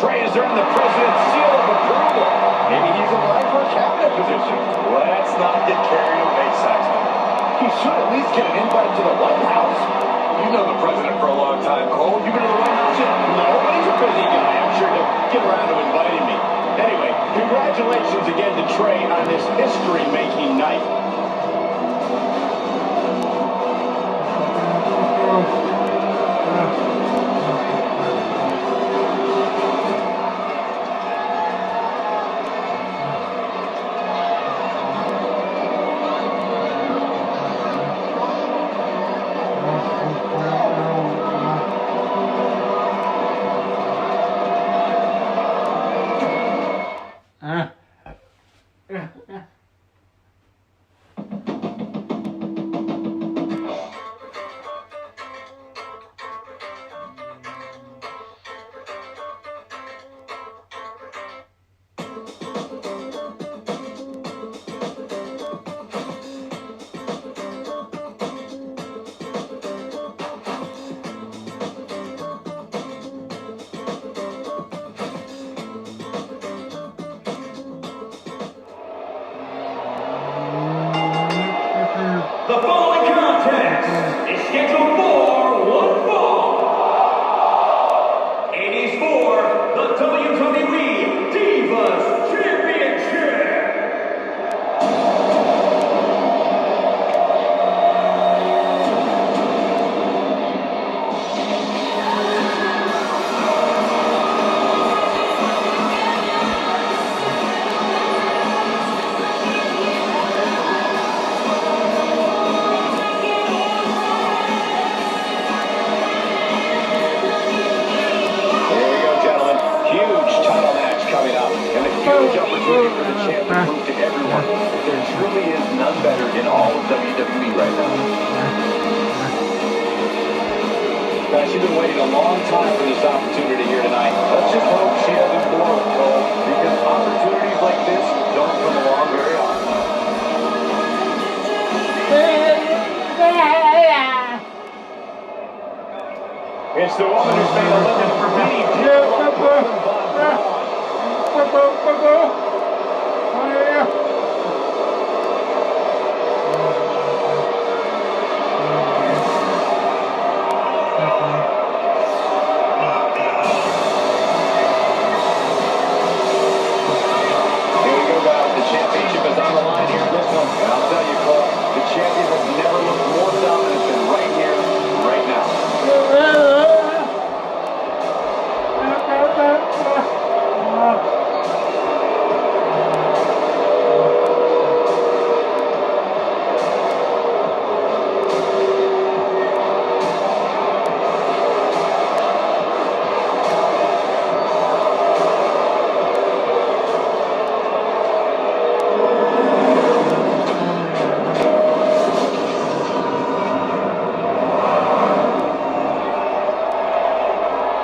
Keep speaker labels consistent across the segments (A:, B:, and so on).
A: Trey has earned the president's seal of approval. Maybe he's aligned for a cabinet position. Let's not get carried away, Saxton. He should at least get an invite to the White House. You've known the president for a long time, Cole. You been to the White House yet? No, but he's a busy guy. I'm sure he'll get around to inviting me. Anyway, congratulations again to Trey on this history-making night.
B: The following contest is scheduled for one fall. It is for the WWE Divas Championship.
A: champ to prove to everyone that there truly is none better in all of WWE right now. Guys, she's been waiting a long time for this opportunity here tonight. Let's just hope she doesn't blow it, Cole, because opportunities like this don't come along very often. It's the woman who's made a living for many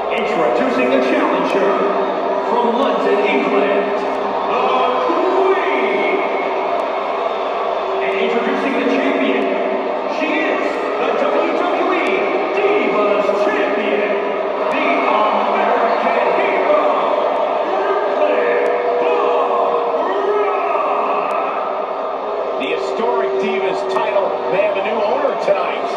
B: Introducing the challenger from London, England, the Queen. And introducing the champion, she is the WWE Divas Champion, the American Hero, Brooklyn Barbara.
A: The historic Divas title may have a new owner tonight.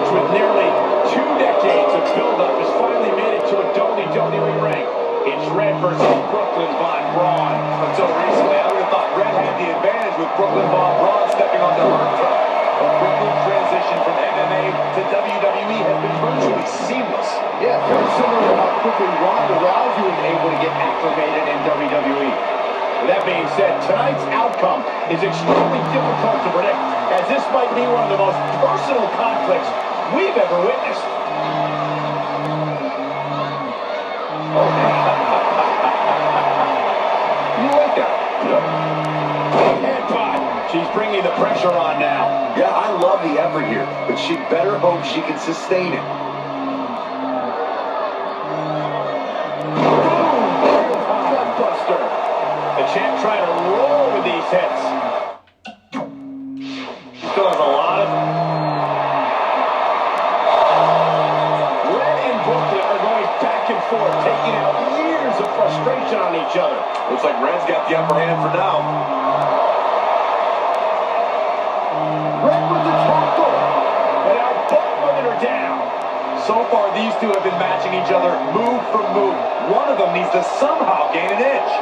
A: With nearly 2 decades of build-up has finally made it to a WWE ring. It's Red versus Brooklyn Von Braun. Until recently, I would have thought Red had the advantage with Brooklyn Von Braun stepping onto her top. But Brooklyn's transition from MMA to WWE has been virtually seamless. Yeah, very similar to how quickly Ronda Rousey was able to get acclimated in WWE. With that being said, tonight's outcome is extremely difficult to predict, as this might be one of the most personal conflicts we've ever witnessed. Oh, you like that? Big headbutt. She's bringing the pressure on now. Yeah, I love the effort here, but she better hope she can sustain it. Boom! Gutbuster. The champ trying to roll with these hits. Still has a lot of them. Taking out years of frustration on each other. Looks like Red's got the upper hand for now. Red with the tackle. And now both women are down. So far, these two have been matching each other move for move. One of them needs to somehow gain an edge.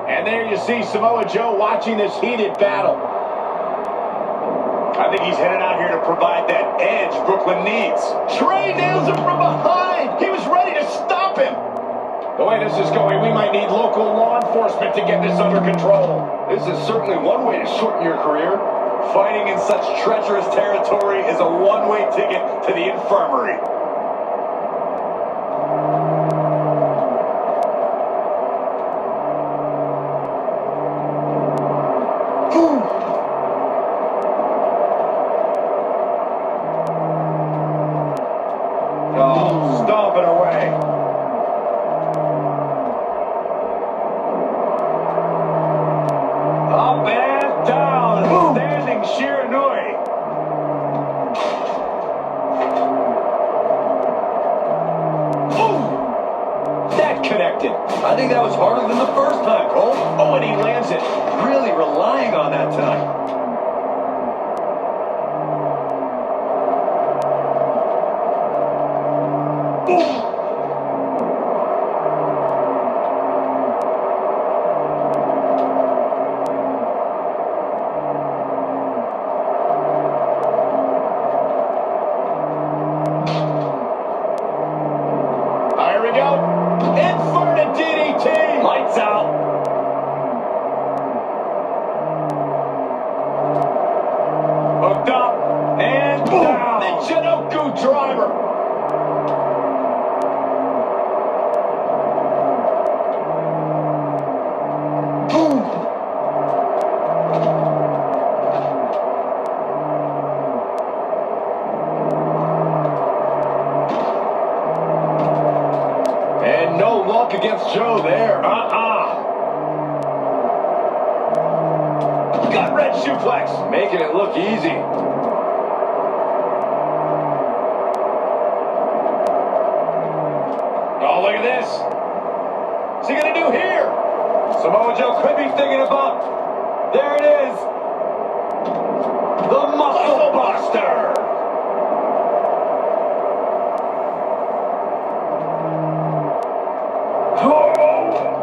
A: And there you see Samoa Joe watching this heated battle. I think he's headed out here to provide that edge Brooklyn needs. Trey nails him from behind. He was ready to stop him. The way this is going, we might need local law enforcement to get this under control. This is certainly one way to shorten your career. Fighting in such treacherous territory is a one-way ticket to the infirmary. Oh, stomping away. Up and down. Boom. Standing Shiranui. Boom. That connected. I think that was harder than the first time, Cole. Oh, and he lands it really relaxed. relying on that tonight. Here we go. Inverted DDT. Lights out. Hooked up and down. The Jinoku driver. Boom. And no luck against Joe there. Gut red suplex, making it look easy. Oh, look at this. What's he gonna do here? Samoa Joe could be thinking about. There it is. The Muscle Buster.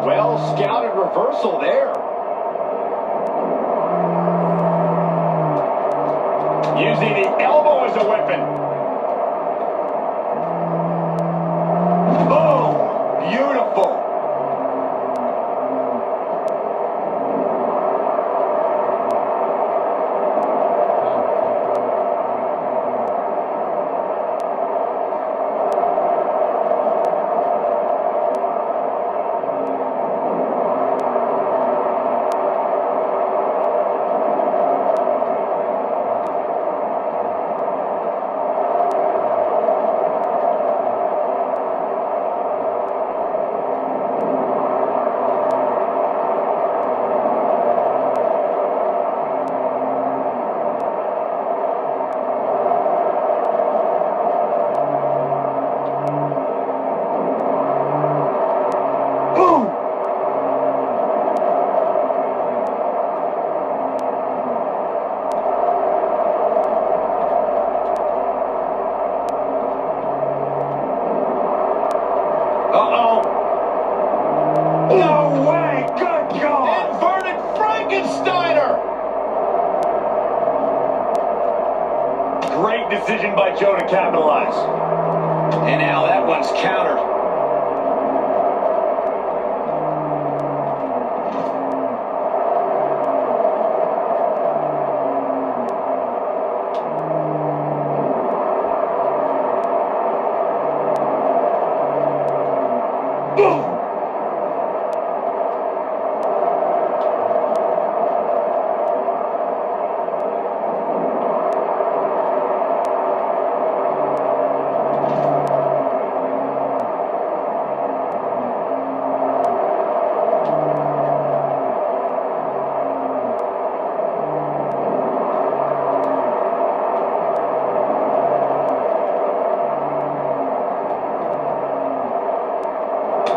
A: Well scouted reversal there. Using the elbow as a weapon. Boom! Beautiful. Uh-oh. No way! Good God! Inverted Frankensteiner! Great decision by Joe to capitalize. And now that one's countered. Boom!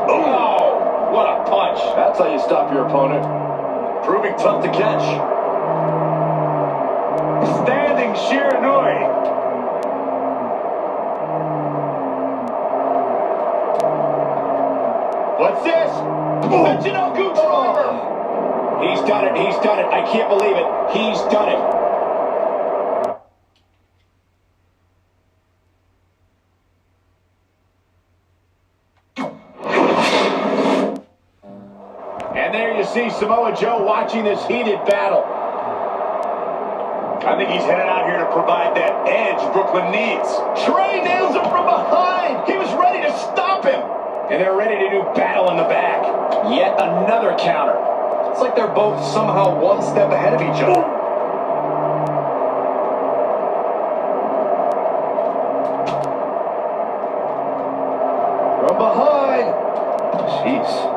A: Oh, what a punch. That's how you stop your opponent. Proving tough to catch. Standing Shiranui. What's this? The Jinoku driver. He's done it. He's done it. I can't believe it. He's done it. And there you see Samoa Joe watching this heated battle. I think he's headed out here to provide that edge Brooklyn needs. Trey nails him from behind. He was ready to stop him. And they're ready to do battle in the back. Yet another counter. It's like they're both somehow one step ahead of each other. From behind. Jeez.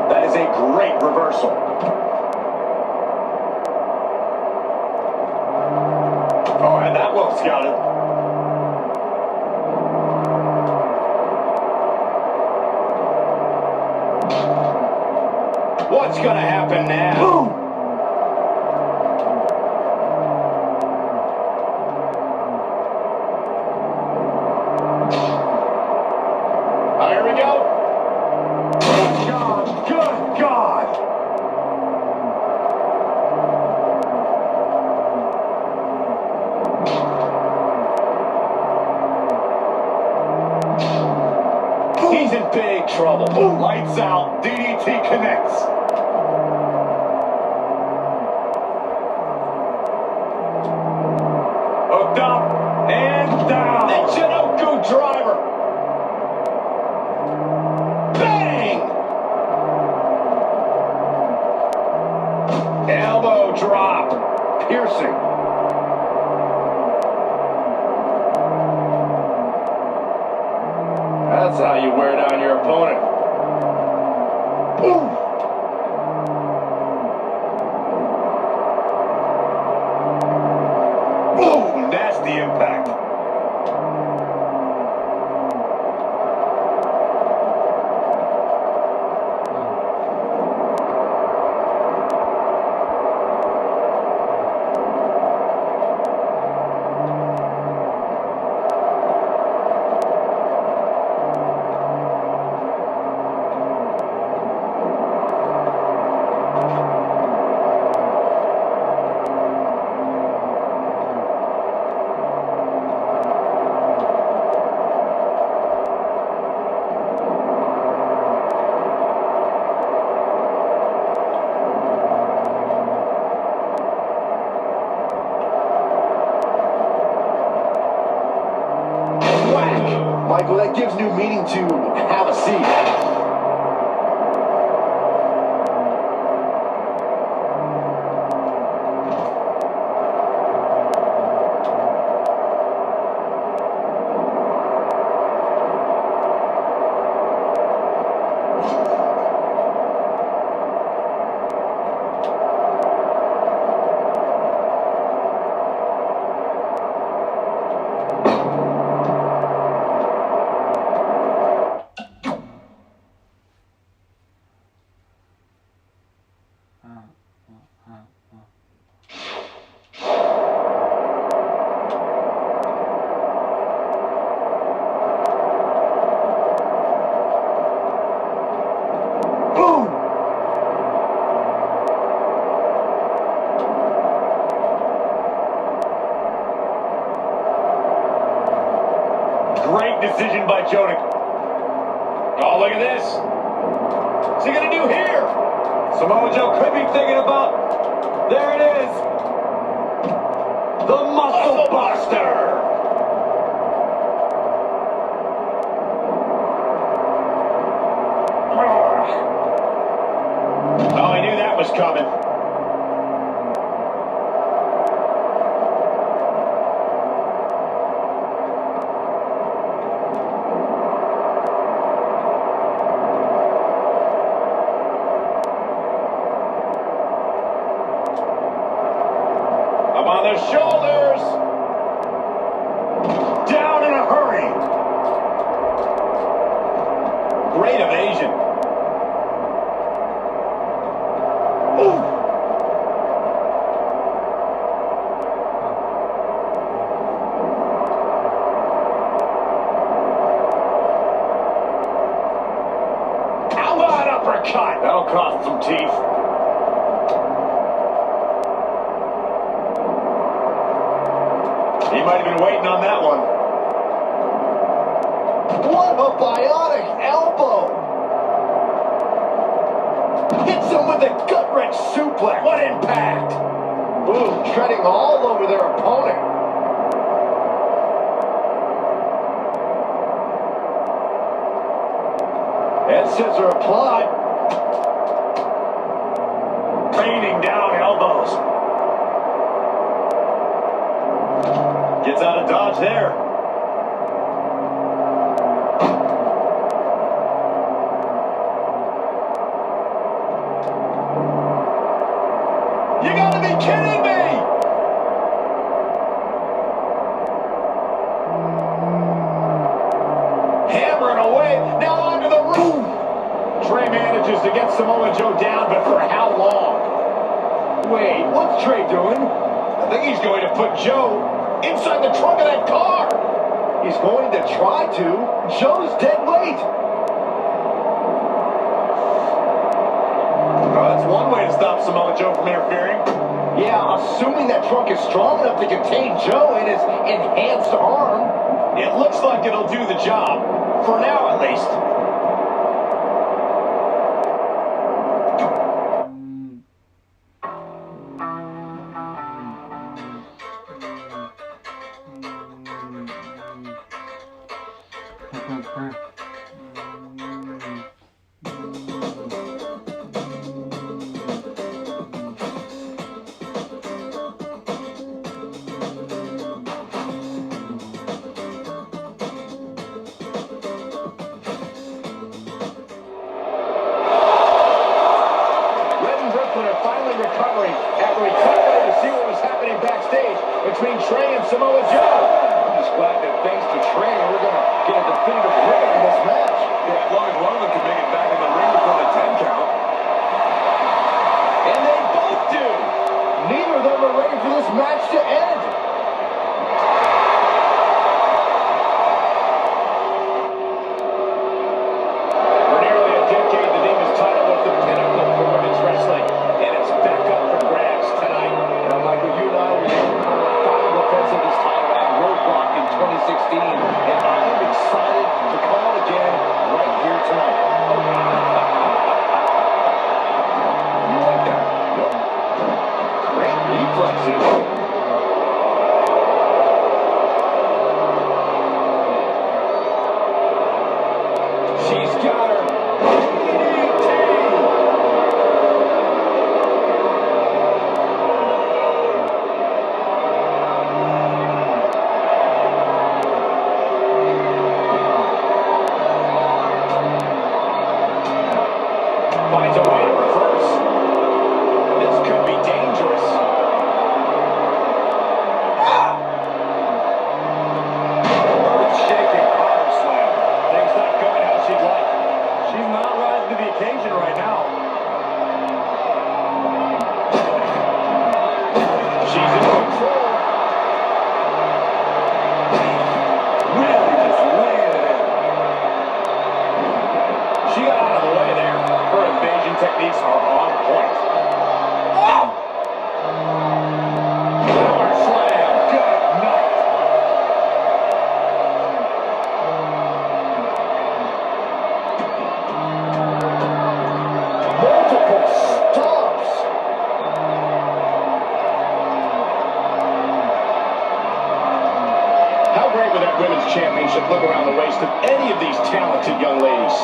A: That is a great reversal. Oh, and that well scouted. What's gonna happen now?
C: Boom!
A: Here we go. Good God. Good God. He's in big trouble. Lights out. DDT connects. Hooked up and down. The Chinoku driver. Bang! Elbow drop. Piercing. That's how you wear down your opponent. Ooh. Boom! Nasty impact. Michael, that gives new meaning to have a seat. Great decision by Jonik. Oh, look at this. What's he going to do here? Samoa Joe could be thinking about... There it is. The Muscle Buster. Oh, I knew that was coming. On the shoulders. Down in a hurry. Great evasion. Ooh. How about an uppercut? That'll cost some teeth. He might have been waiting on that one. What a bionic elbow! Hits him with a gut-wrench suplex. What impact! Ooh, treading all over their opponent. Head scissor applied. Raining down elbows. Gets out of dodge there. You gotta be kidding me! Hammering away, now onto the roof. Trey managed manages to get Samoa Joe down, but for how long? Wait, what's Trey doing? I think he's going to put Joe inside the trunk of that car. He's going to try to. Joe's dead weight. That's one way to stop Samoa Joe from interfering. Yeah, assuming that trunk is strong enough to contain Joe and his enhanced arm. It looks like it'll do the job. For now, at least. Recovering after he cut away to see what was happening backstage between Trey and Samoa Joe. I'm just glad that thanks to Trey, we're going to get a definitive winner in this match. Yeah, as long as one of them can make it back in the ring before the 10 count. And they both do. Neither of them are ready for this match to end. For nearly a decade, the Divas title was the pinnacle for women's wrestling. Back up for grabs tonight. Michael, you and I were there for the final defense of this title at Roadblock in 2016, and I am excited to call it again right here tonight. You like that? Yep. Great reflexes. She's got her. Finds a way to reverse. This could be dangerous. Earth-shaking power slam. Things not going how she'd like. She's not rising to the occasion right now. She's in control. Really just laying it in. She got out of the way there. Her evasion techniques are on point. Oh! Power slam. Good night. Multiple stops. How great would that women's championship look around the waist of any of these talented young ladies?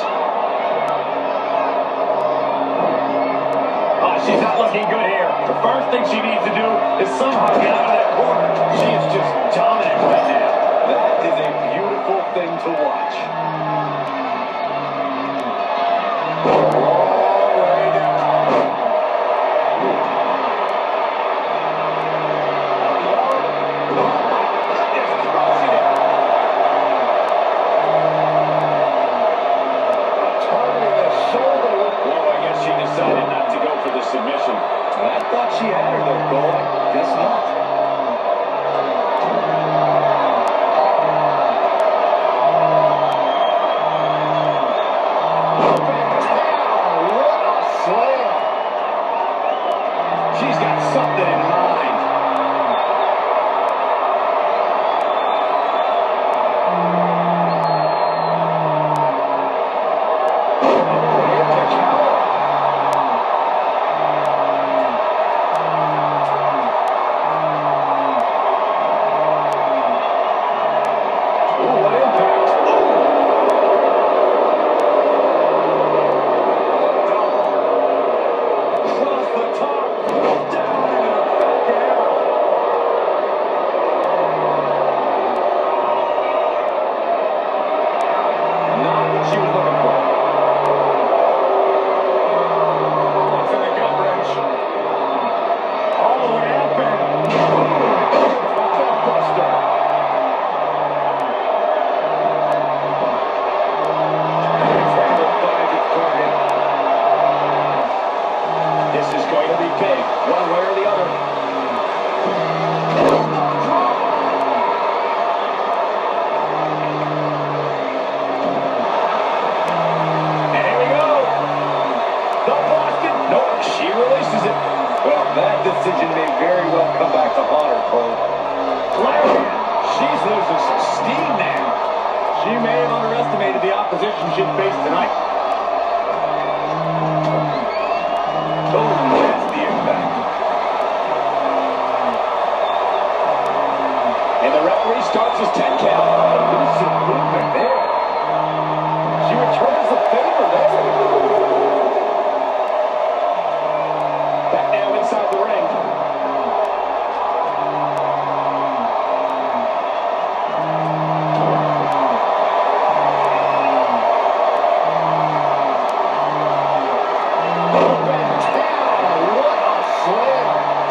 A: She's not looking good here. The first thing she needs to do is somehow get out of that corner. She is just dominant right now. That is a beautiful thing to watch. All right now. Oh my goodness, crushing it. Targeting the shoulder. Well, I guess she decided not to go for the submission. I thought she had her though, Cole. Guess not. What a slam. She's got something in mind. Not what she was looking for. going to be big, one way or the other. And here we go. The Boston. Nope, she releases it. Well, that decision may very well come back to haunt her, Cole. Lana, she's losing some steam now. She may have underestimated the opposition she'd face tonight. Oh, that's the impact. And the referee starts his 10 count. Elusive movement there. She returns the favor there. Back now inside the ring.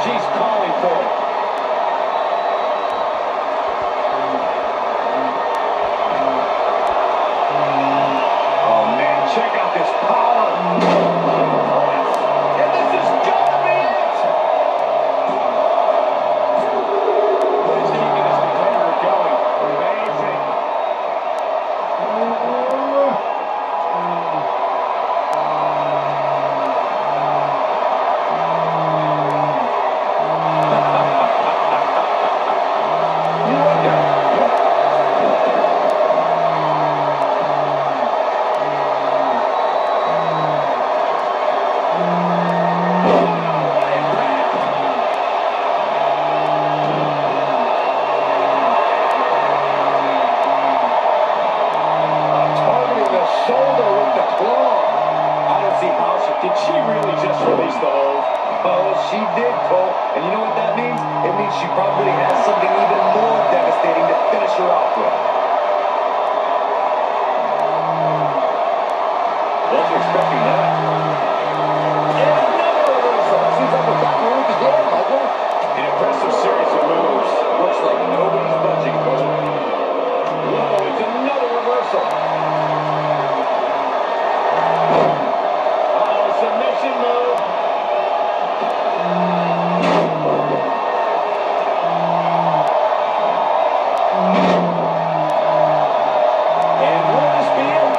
A: She's calling for it. Oh, man, check out this power. And this is gonna be it. What is keeping this competitor going? Amazing. Shoulder with the claw. I don't see how she... Did she really just release the hold? Oh, she did, Cole. And you know what that means? It means she probably has something even more devastating to finish her off with. Wasn't expecting that. And another reversal. Seems like we're back where we began, Michael. An impressive series of moves. Looks like nobody's budging, Cole. Whoa, it's another reversal. Submission move. And will this be it?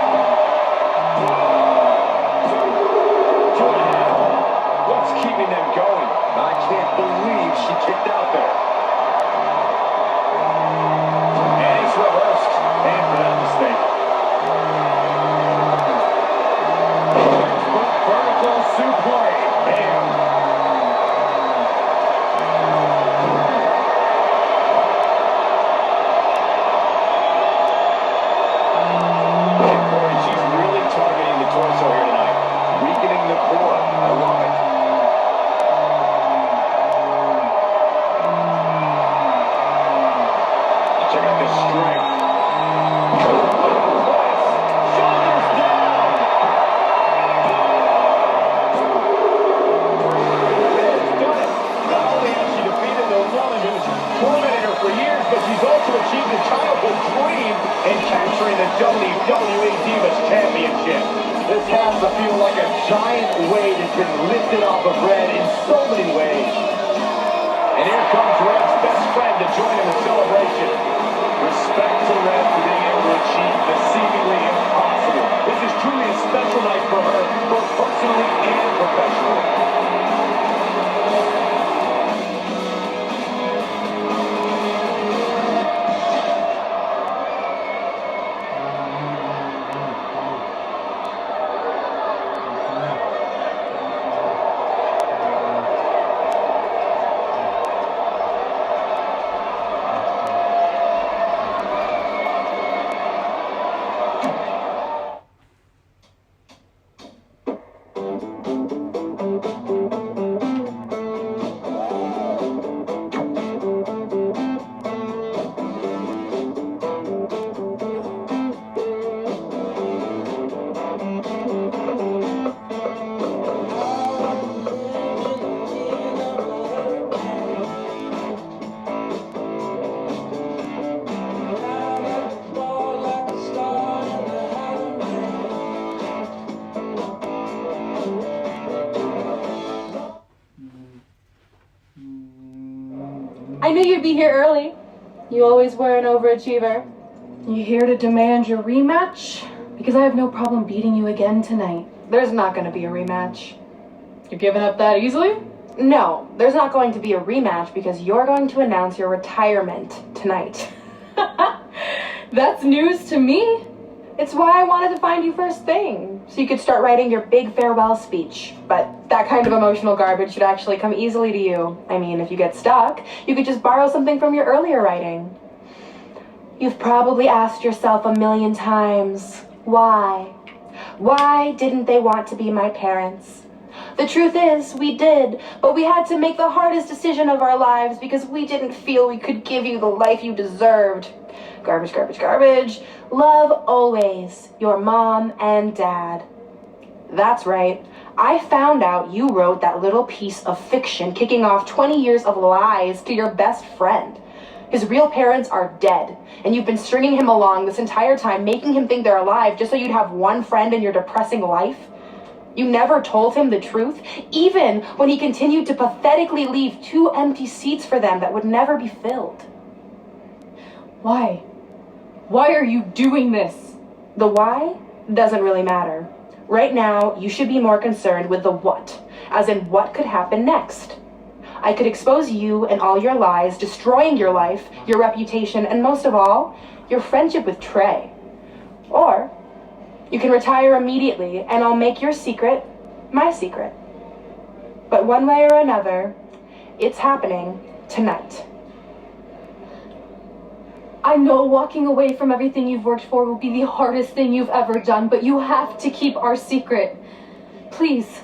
A: 2.5. What's keeping them going? I can't believe she kicked out there. And it's reversed. And for that mistake. Suplex. Bam. And Corey, she's really targeting the torso here tonight. Weakening the core. I love it. Check out this strength. Shoulders down. For years, but she's also achieved a childhood dream in capturing the WWE Divas Championship. This has to feel like a giant weight has been lifted off of Red in so many ways. And here comes Red's best friend to join in the celebration. Respect to Red for being able to achieve the seemingly impossible. This is truly a special night for her, both personally and professionally.
C: I knew you'd be here early. You always were an overachiever. You here to demand your rematch? Because I have no problem beating you again tonight. There's not going to be a rematch. You're giving up that easily? No, there's not going to be a rematch because you're going to announce your retirement tonight. That's news to me. It's why I wanted to find you first thing, so you could start writing your big farewell speech. But that kind of emotional garbage should actually come easily to you. I mean, if you get stuck, you could just borrow something from your earlier writing. You've probably asked yourself a million times, why? Why didn't they want to be my parents? The truth is, we did, but we had to make the hardest decision of our lives because we didn't feel we could give you the life you deserved. Garbage, garbage, garbage. Love always, your mom and dad. That's right. I found out you wrote that little piece of fiction kicking off 20 years of lies to your best friend. His real parents are dead, and you've been stringing him along this entire time, making him think they're alive just so you'd have one friend in your depressing life. You never told him the truth, even when he continued to pathetically leave 2 empty seats for them that would never be filled. Why? Why are you doing this? The why doesn't really matter. Right now, you should be more concerned with the what, as in what could happen next. I could expose you and all your lies, destroying your life, your reputation, and most of all, your friendship with Trey. Or you can retire immediately, and I'll make your secret my secret. But one way or another, it's happening tonight. I know walking away from everything you've worked for will be the hardest thing you've ever done, but you have to keep our secret. Please.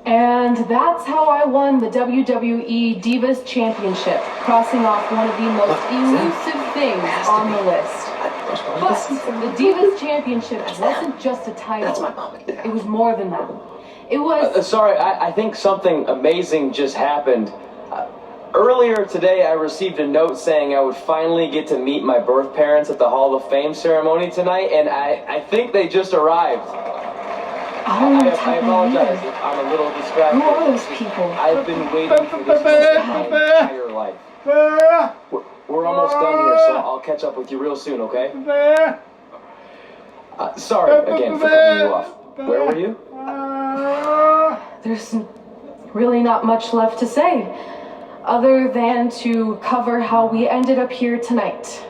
C: And that's how I won the WWE Divas Championship, crossing off one of the most elusive things on the list. But the Divas Championship wasn't just a title.
A: That's my mom and dad.
C: It was more than that. It was...
D: Sorry, I think something amazing just happened. Earlier today, I received a note saying I would finally get to meet my birth parents at the Hall of Fame ceremony tonight, and I think they just arrived.
C: I don't know what's
D: I
C: happening
D: apologize
C: either.
D: if I'm a little distracted.
C: Who are those people?
D: I've been waiting for this my entire life. We're almost done here, so I'll catch up with you real soon, okay? Sorry again for cutting you off. Where were you?
C: There's really not much left to say, other than to cover how we ended up here tonight.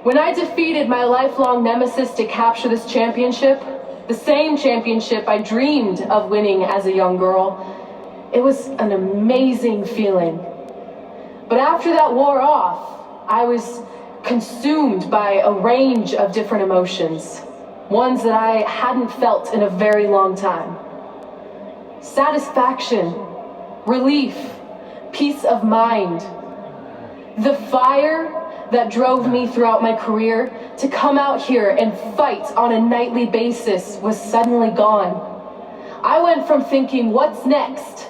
C: When I defeated my lifelong nemesis to capture this championship, the same championship I dreamed of winning as a young girl, it was an amazing feeling. But after that wore off, I was consumed by a range of different emotions, ones that I hadn't felt in a very long time. Satisfaction, relief, peace of mind. The fire that drove me throughout my career to come out here and fight on a nightly basis was suddenly gone. I went from thinking, what's next,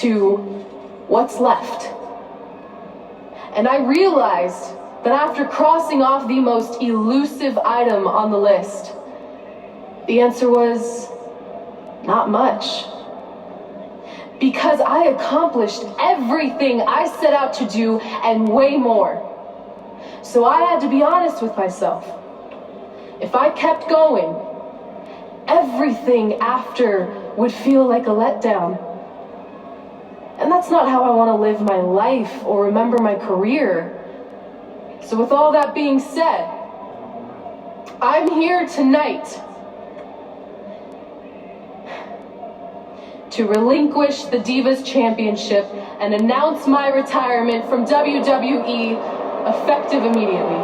C: to what's left. And I realized that after crossing off the most elusive item on the list, the answer was not much. Because I accomplished everything I set out to do and way more. So I had to be honest with myself. If I kept going, everything after would feel like a letdown. And that's not how I want to live my life or remember my career. So with all that being said, I'm here tonight to relinquish the Divas Championship and announce my retirement from WWE effective immediately.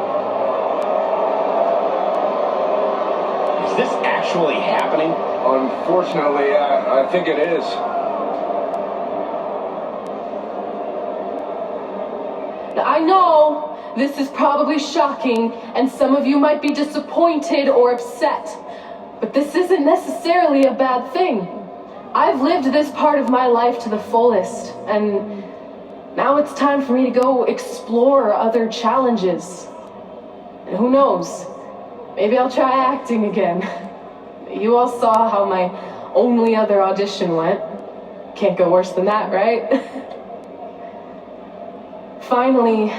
A: Is this actually happening?
E: Unfortunately, I think it is.
C: Now, I know this is probably shocking, and some of you might be disappointed or upset, but this isn't necessarily a bad thing. I've lived this part of my life to the fullest, and now it's time for me to go explore other challenges. And who knows, maybe I'll try acting again. You all saw how my only other audition went. Can't go worse than that, right? Finally,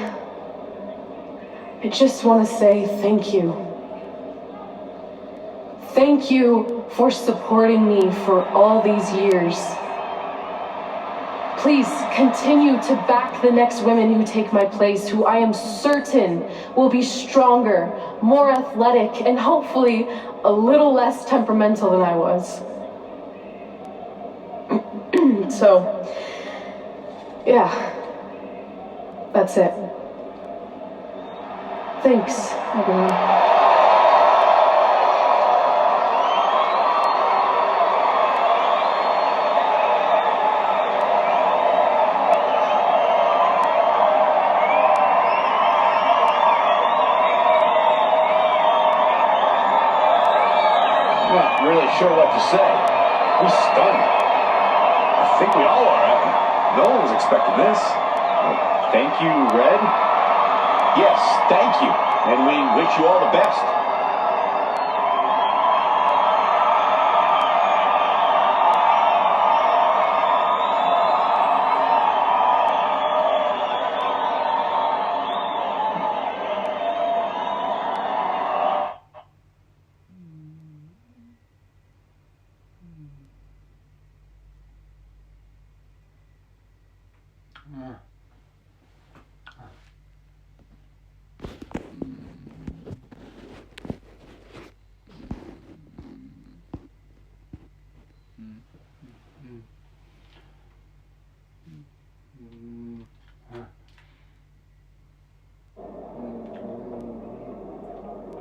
C: I just want to say thank you. Thank you for supporting me for all these years. Please continue to back the next women who take my place, who I am certain will be stronger, more athletic, and hopefully a little less temperamental than I was. So, yeah, that's it. Thanks, everyone.
A: Not really sure what to say. He's stunned. I think we all are. No one was expecting this. Thank you, Red. Yes, thank you. And we wish you all the best.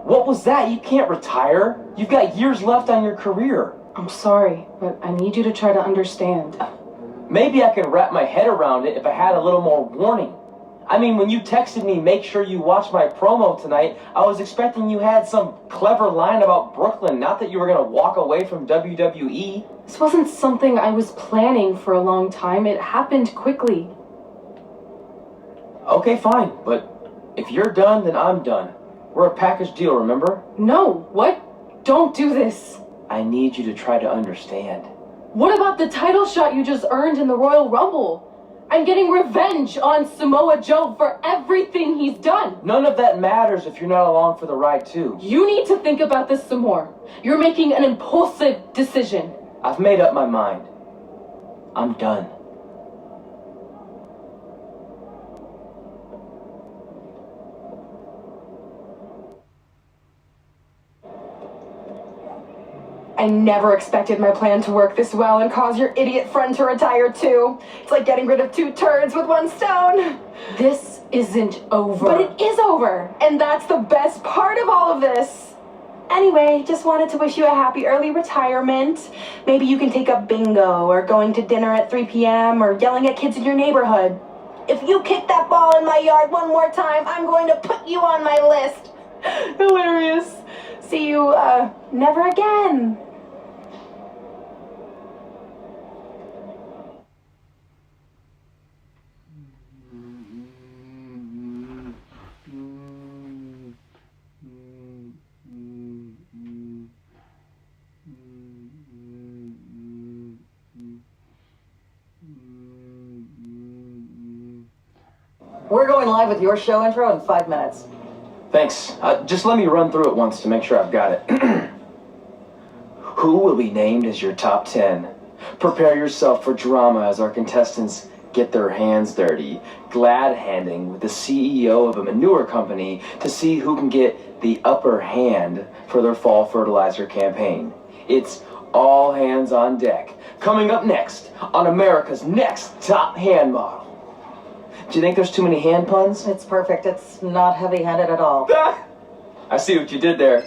D: What was that? You can't retire. You've got years left on your career.
C: I'm sorry, but I need you to try to understand.
D: Maybe I could wrap my head around it if I had a little more warning. I mean, when you texted me, make sure you watch my promo tonight, I was expecting you had some clever line about Brooklyn, not that you were going to walk away from WWE.
C: This wasn't something I was planning for a long time. It happened quickly.
D: Okay, fine, but if you're done, then I'm done. We're a package deal, remember?
C: No, what? Don't do this.
D: I need you to try to understand.
C: What about the title shot you just earned in the Royal Rumble? I'm getting revenge on Samoa Joe for everything he's done.
D: None of that matters if you're not along for the ride, too.
C: You need to think about this some more. You're making an impulsive decision.
D: I've made up my mind. I'm done.
F: I never expected my plan to work this well and cause your idiot friend to retire too. It's like getting rid of two turds with one stone.
C: This isn't over.
F: But it is over, and that's the best part of all of this. Anyway, just wanted to wish you a happy early retirement. Maybe you can take up bingo or going to dinner at 3 p.m. or yelling at kids in your neighborhood. If you kick that ball in my yard one more time, I'm going to put you on my list. Hilarious. See you, never again.
G: We're going live with your show intro in 5 minutes.
D: Thanks. Just let me run through it once to make sure I've got it. Who will be named as your top 10? Prepare yourself for drama as our contestants get their hands dirty, glad-handing with the CEO of a manure company to see who can get the upper hand for their fall fertilizer campaign. It's all hands on deck. Coming up next on America's Next Top Hand Model. Do you think there's too many hand puns?
G: It's perfect. It's not heavy-handed at all.
D: I see what you did there.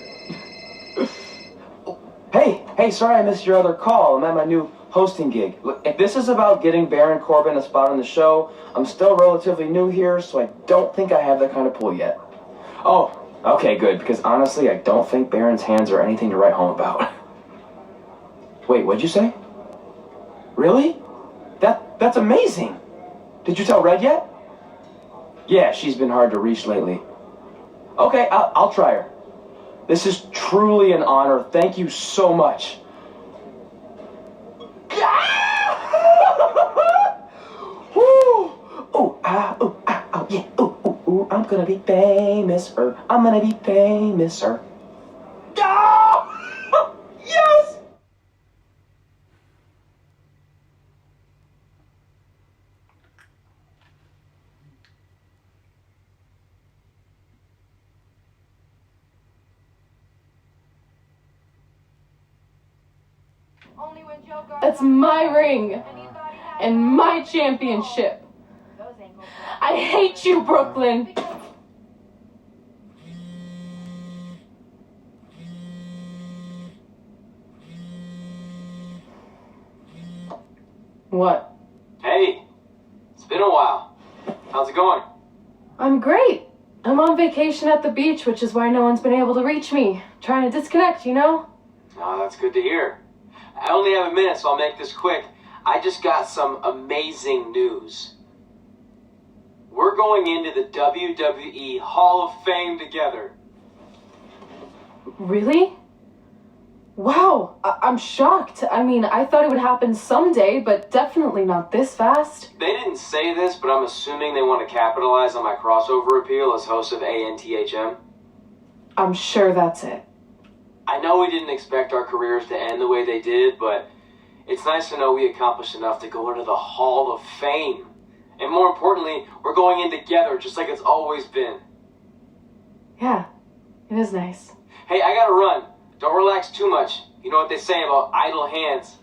D: Hey, sorry I missed your other call. I'm at my new hosting gig. Look, if this is about getting Baron Corbin a spot on the show, I'm still relatively new here, so I don't think I have that kind of pull yet. Oh, okay, good, because honestly, I don't think Baron's hands are anything to write home about. Wait, what'd you say? Really? That's amazing! Did you tell Red yet? Yeah, she's been hard to reach lately. Okay, I'll try her. This is truly an honor. Thank you so much. Yeah. I'm gonna be famous, I'm gonna be famous, Yes!
C: That's my ring and my championship. I hate you, Brooklyn. What?
D: Hey, it's been a while. How's it going?
C: I'm great. I'm on vacation at the beach, which is why no one's been able to reach me. Trying to disconnect, you know?
D: Oh, that's good to hear. I only have a minute, so I'll make this quick. I just got some amazing news. We're going into the WWE Hall of Fame together.
C: Really? Wow, I'm shocked. I mean, I thought it would happen someday, but definitely not this fast.
D: They didn't say this, but I'm assuming they want to capitalize on my crossover appeal as host of ANTHM.
C: I'm sure that's it.
D: I know we didn't expect our careers to end the way they did, but it's nice to know we accomplished enough to go into the Hall of Fame. And more importantly, we're going in together, just like it's always been.
C: Yeah, it is nice.
D: Hey, I gotta run. Don't relax too much. You know what they say about idle hands.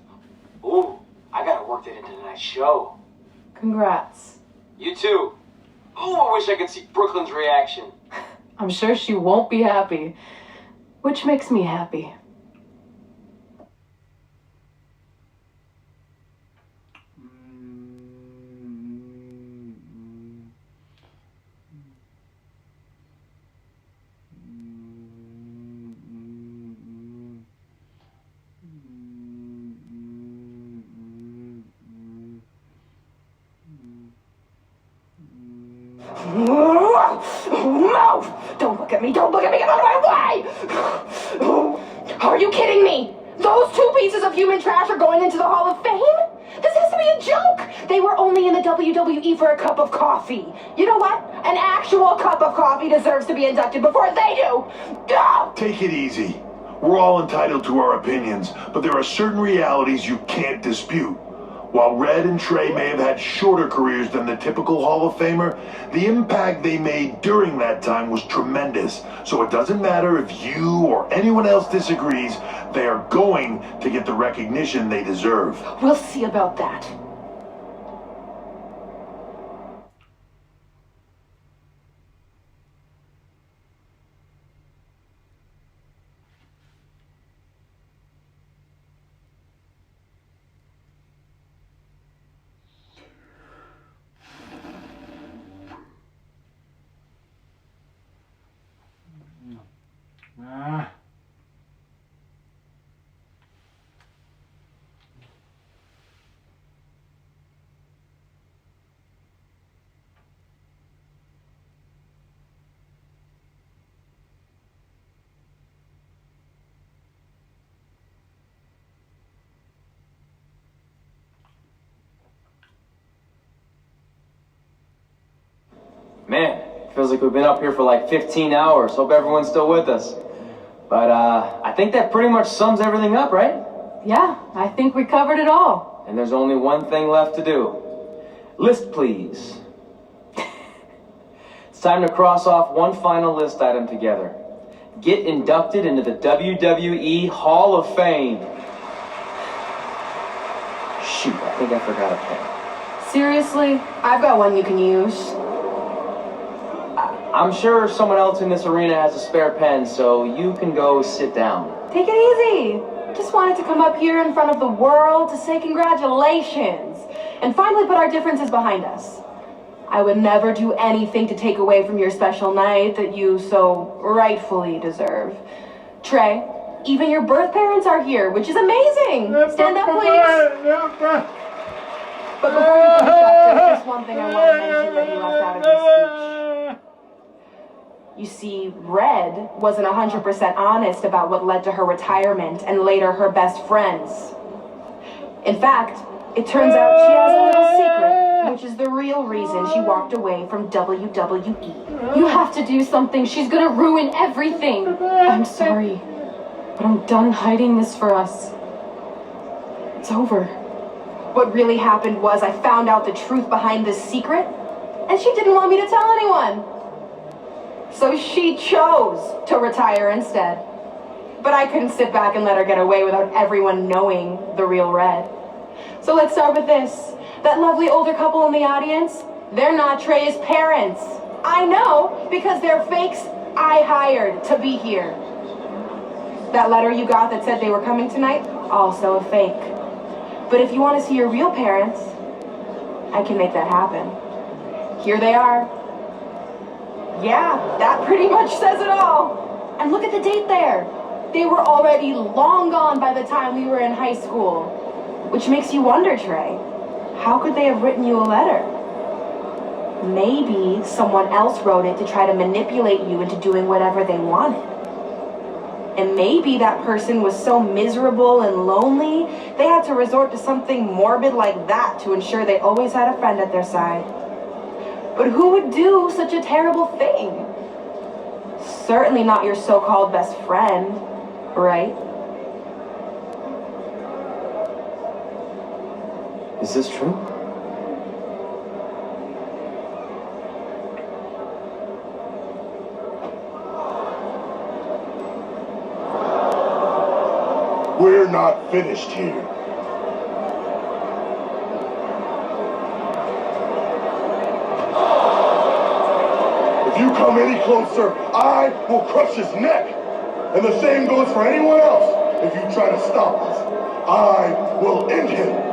D: Ooh, I gotta work that into tonight's show.
C: Congrats.
D: You too. Ooh, I wish I could see Brooklyn's reaction.
C: I'm sure she won't be happy, which makes me happy.
F: No! Don't look at me! Don't look at me! Get out of my way! Are you kidding me? Those two pieces of human trash are going into the Hall of Fame? This has to be a joke! They were only in the WWE for a cup of coffee. You know what? An actual cup of coffee deserves to be inducted before they do! Go!
A: Take it easy. We're all entitled to our opinions, but there are certain realities you can't dispute. While Red and Trey may have had shorter careers than the typical Hall of Famer, the impact they made during that time was tremendous. So it doesn't matter if you or anyone else disagrees, they are going to get the recognition they deserve.
F: We'll see about that.
D: Feels like we've been up here for like 15 hours. Hope everyone's still with us. But I think that pretty much sums everything up, right?
C: Yeah, I think we covered it all.
D: And there's only one thing left to do. List, please. It's time to cross off one final list item together. Get inducted into the WWE Hall of Fame. Shoot, I think I forgot a pen.
C: Seriously?
F: I've got one you can use.
D: I'm sure someone else in this arena has a spare pen, so you can go sit down.
F: Take it easy. Just wanted to come up here in front of the world to say congratulations and finally put our differences behind us. I would never do anything to take away from your special night that you so rightfully deserve. Trey, even your birth parents are here, which is amazing. Stand up, please. But before you finish up, there's just one thing I want to mention that you left out of your speech. You see, Red wasn't 100% honest about what led to her retirement and later her best friends. In fact, it turns out she has a little secret, which is the real reason she walked away from WWE.
C: You have to do something. She's gonna ruin everything. I'm sorry, but I'm done hiding this for us. It's over.
F: What really happened was I found out the truth behind this secret, and she didn't want me to tell anyone. So she chose to retire instead. But I couldn't sit back and let her get away without everyone knowing the real Red. So let's start with this. That lovely older couple in the audience, they're not Trey's parents. I know, because they're fakes I hired to be here. That letter you got that said they were coming tonight, also a fake. But if you want to see your real parents, I can make that happen. Here they are. Yeah, that pretty much says it all. And look at the date there. They were already long gone by the time we were in high school. Which makes you wonder, Trey, how could they have written you a letter? Maybe someone else wrote it to try to manipulate you into doing whatever they wanted. And maybe that person was so miserable and lonely, they had to resort to something morbid like that to ensure they always had a friend at their side. But who would do such a terrible thing? Certainly not your so-called best friend, right?
D: Is this true?
A: We're not finished here. If you come any closer, I will crush his neck. And the same goes for anyone else. If you try to stop us, I will end him.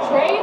C: Trey?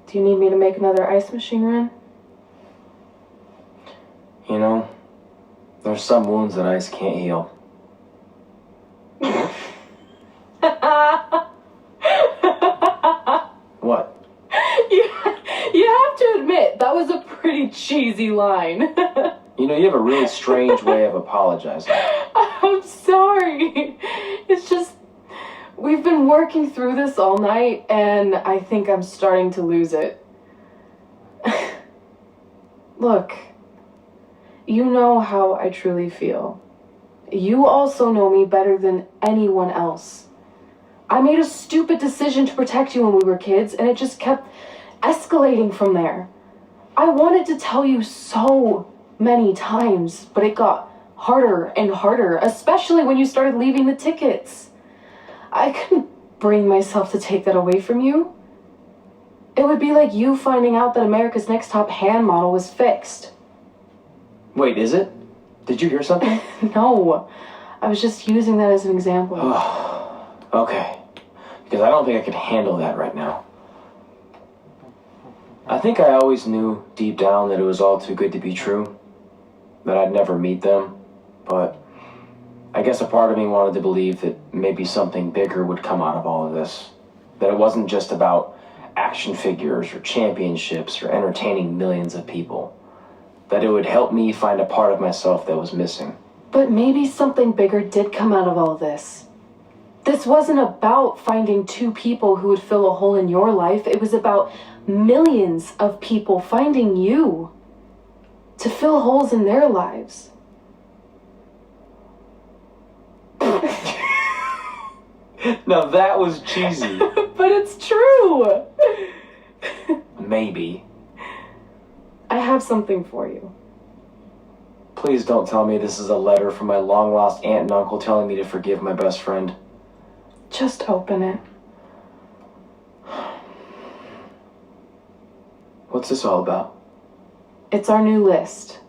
C: Do you need me to make another ice machine run?
D: You know, there's some wounds that ice can't heal. What?
C: You have to admit, that was a pretty cheesy line.
D: You know, you have a really strange way of apologizing.
C: I'm sorry. It's just, we've been working through this all night, and I think I'm starting to lose it. Look, you know how I truly feel. You also know me better than anyone else. I made a stupid decision to protect you when we were kids, and it just kept escalating from there. I wanted to tell you so many times, but it got harder and harder, especially when you started leaving the tickets. I couldn't bring myself to take that away from you. It would be like you finding out that America's Next Top hand model was fixed.
D: Wait, is it? Did you hear something?
C: No, I was just using that as an example.
D: Okay, because I don't think I could handle that right now. I think I always knew deep down that it was all too good to be true, that I'd never meet them, but I guess a part of me wanted to believe that maybe something bigger would come out of all of this, that it wasn't just about action figures or championships or entertaining millions of people, that it would help me find a part of myself that was missing.
C: But maybe something bigger did come out of all this. This wasn't about finding two people who would fill a hole in your life. It was about millions of people finding you. to fill holes in their lives.
D: Now that was cheesy.
C: But it's true.
D: Maybe.
C: I have something for you.
D: Please don't tell me this is a letter from my long-lost aunt and uncle telling me to forgive my best friend.
C: Just open it.
D: What's this all about?
C: It's our new list.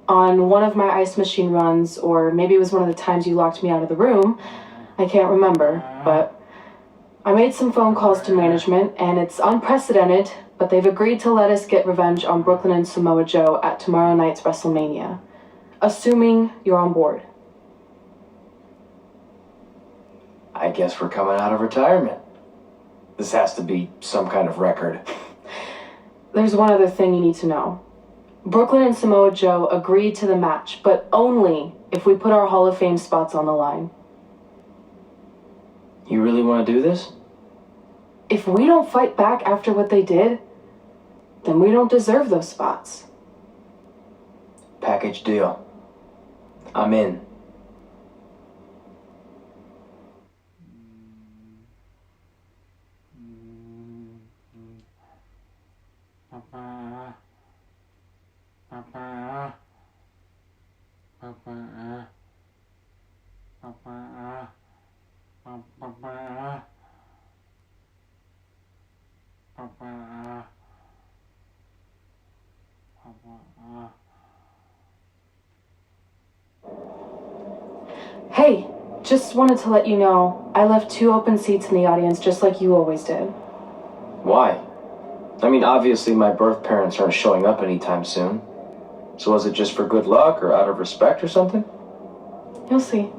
C: On one of my ice machine runs, or maybe it was one of the times you locked me out of the room, I can't remember, but I made some phone calls to management, and it's unprecedented, but they've agreed to let us get revenge on Brooklyn and Samoa Joe at tomorrow night's WrestleMania, assuming you're on board.
D: I guess we're coming out of retirement. This has to be some kind of record.
C: There's one other thing you need to know. Brooklyn and Samoa Joe agreed to the match, but only if we put our Hall of Fame spots on the line.
D: You really want to do this?
C: If we don't fight back after what they did, then we don't deserve those spots.
D: Package deal. I'm in.
C: Hey, just wanted to let you know, I left 2 open seats in the audience just like you always did.
D: Why? I mean, obviously my birth parents aren't showing up anytime soon. So was it just for good luck or out of respect or something?
C: You'll see.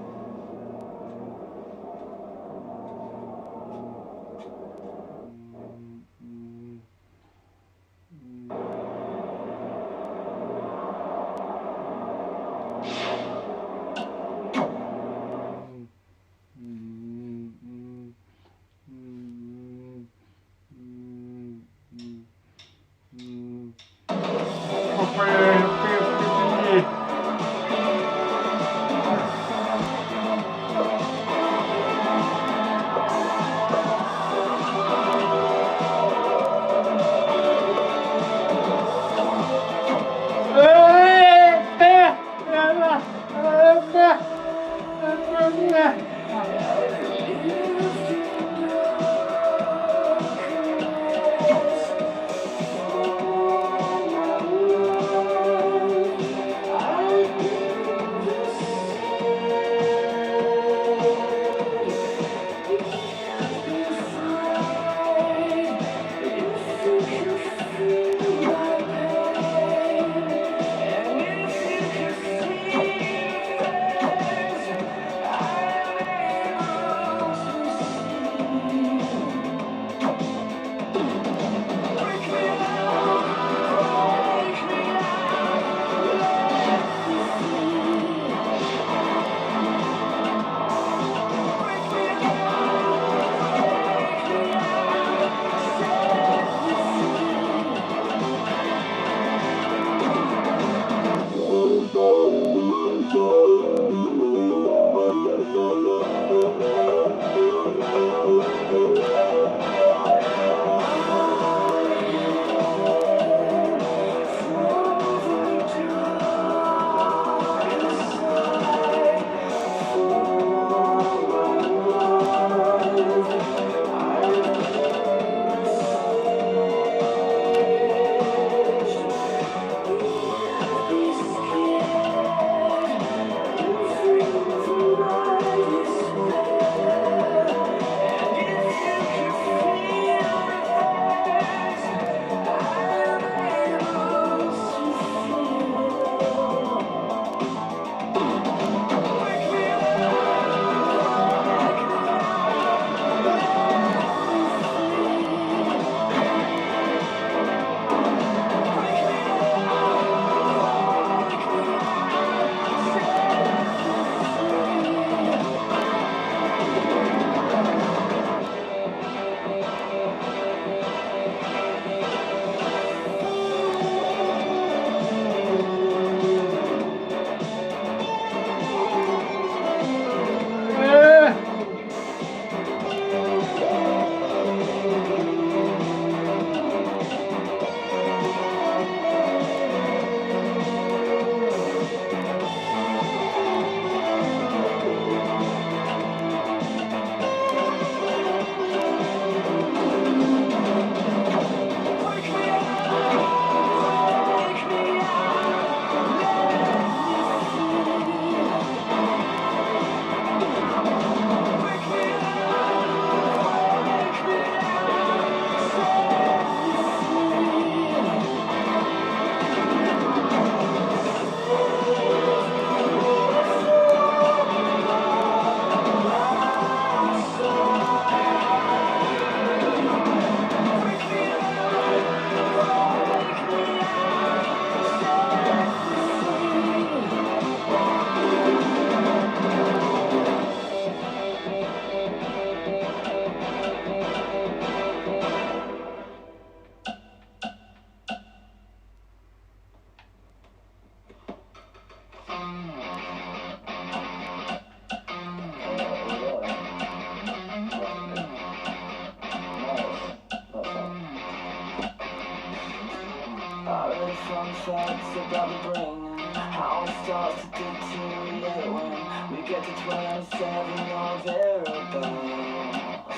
H: what's about to bring. How it starts to deteriorate when we get to 27 or thereabouts.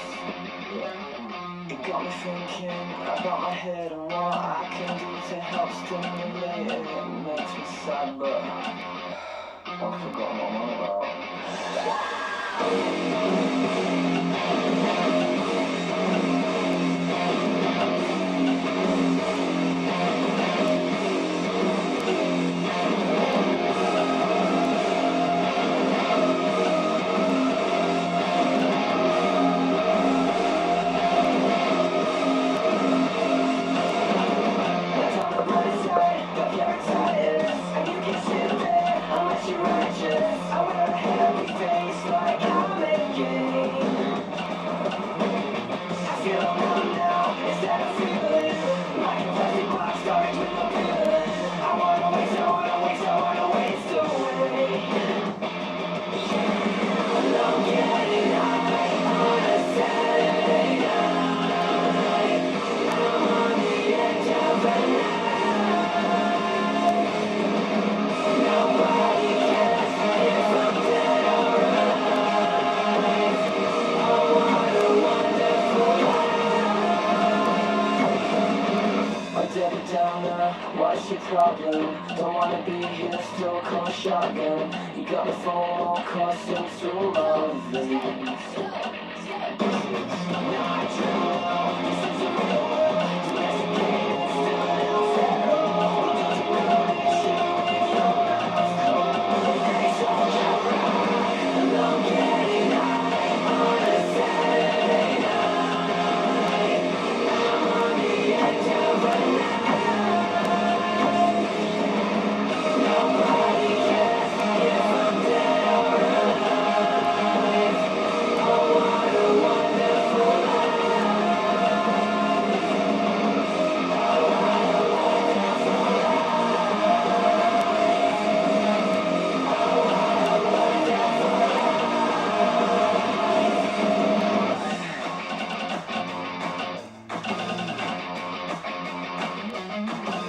H: It got me thinking about my head and what I can do to help stimulate it. It makes me sad, but I've forgotten what I'm on about. What's your problem? Don't wanna be here, still call shotgun. You got the phone all crossing through my veins. This is not true. This is a real world. Domesticated, still an unfair. Don't you know this shit with your mouth closed? It's all right. And I'm getting high on a Saturday night. I'm on the edge of a night. Nobody cares if I'm dead or alive. Oh, what a wonderful life. Oh, what a wonderful life. Oh, what a wonderful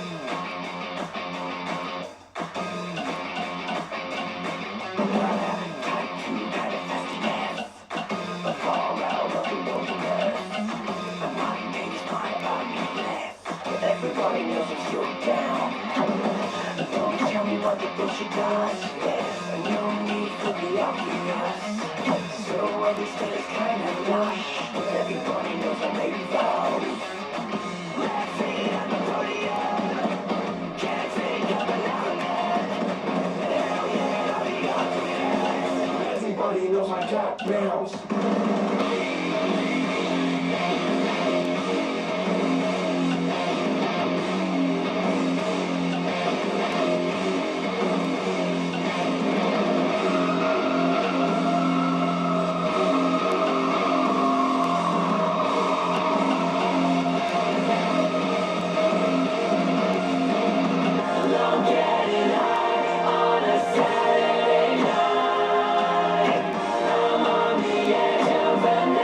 H: Everybody knows that you're down. Don't tell me what the bullshit does. There's no need for the obvious. So every step is kind of lush. Everybody knows I made vows. Let's see it at the podium. Can't think of another man. Hell yeah, I'll be obvious. Everybody knows I got bounce. Saturday night, I'm on the edge of the night.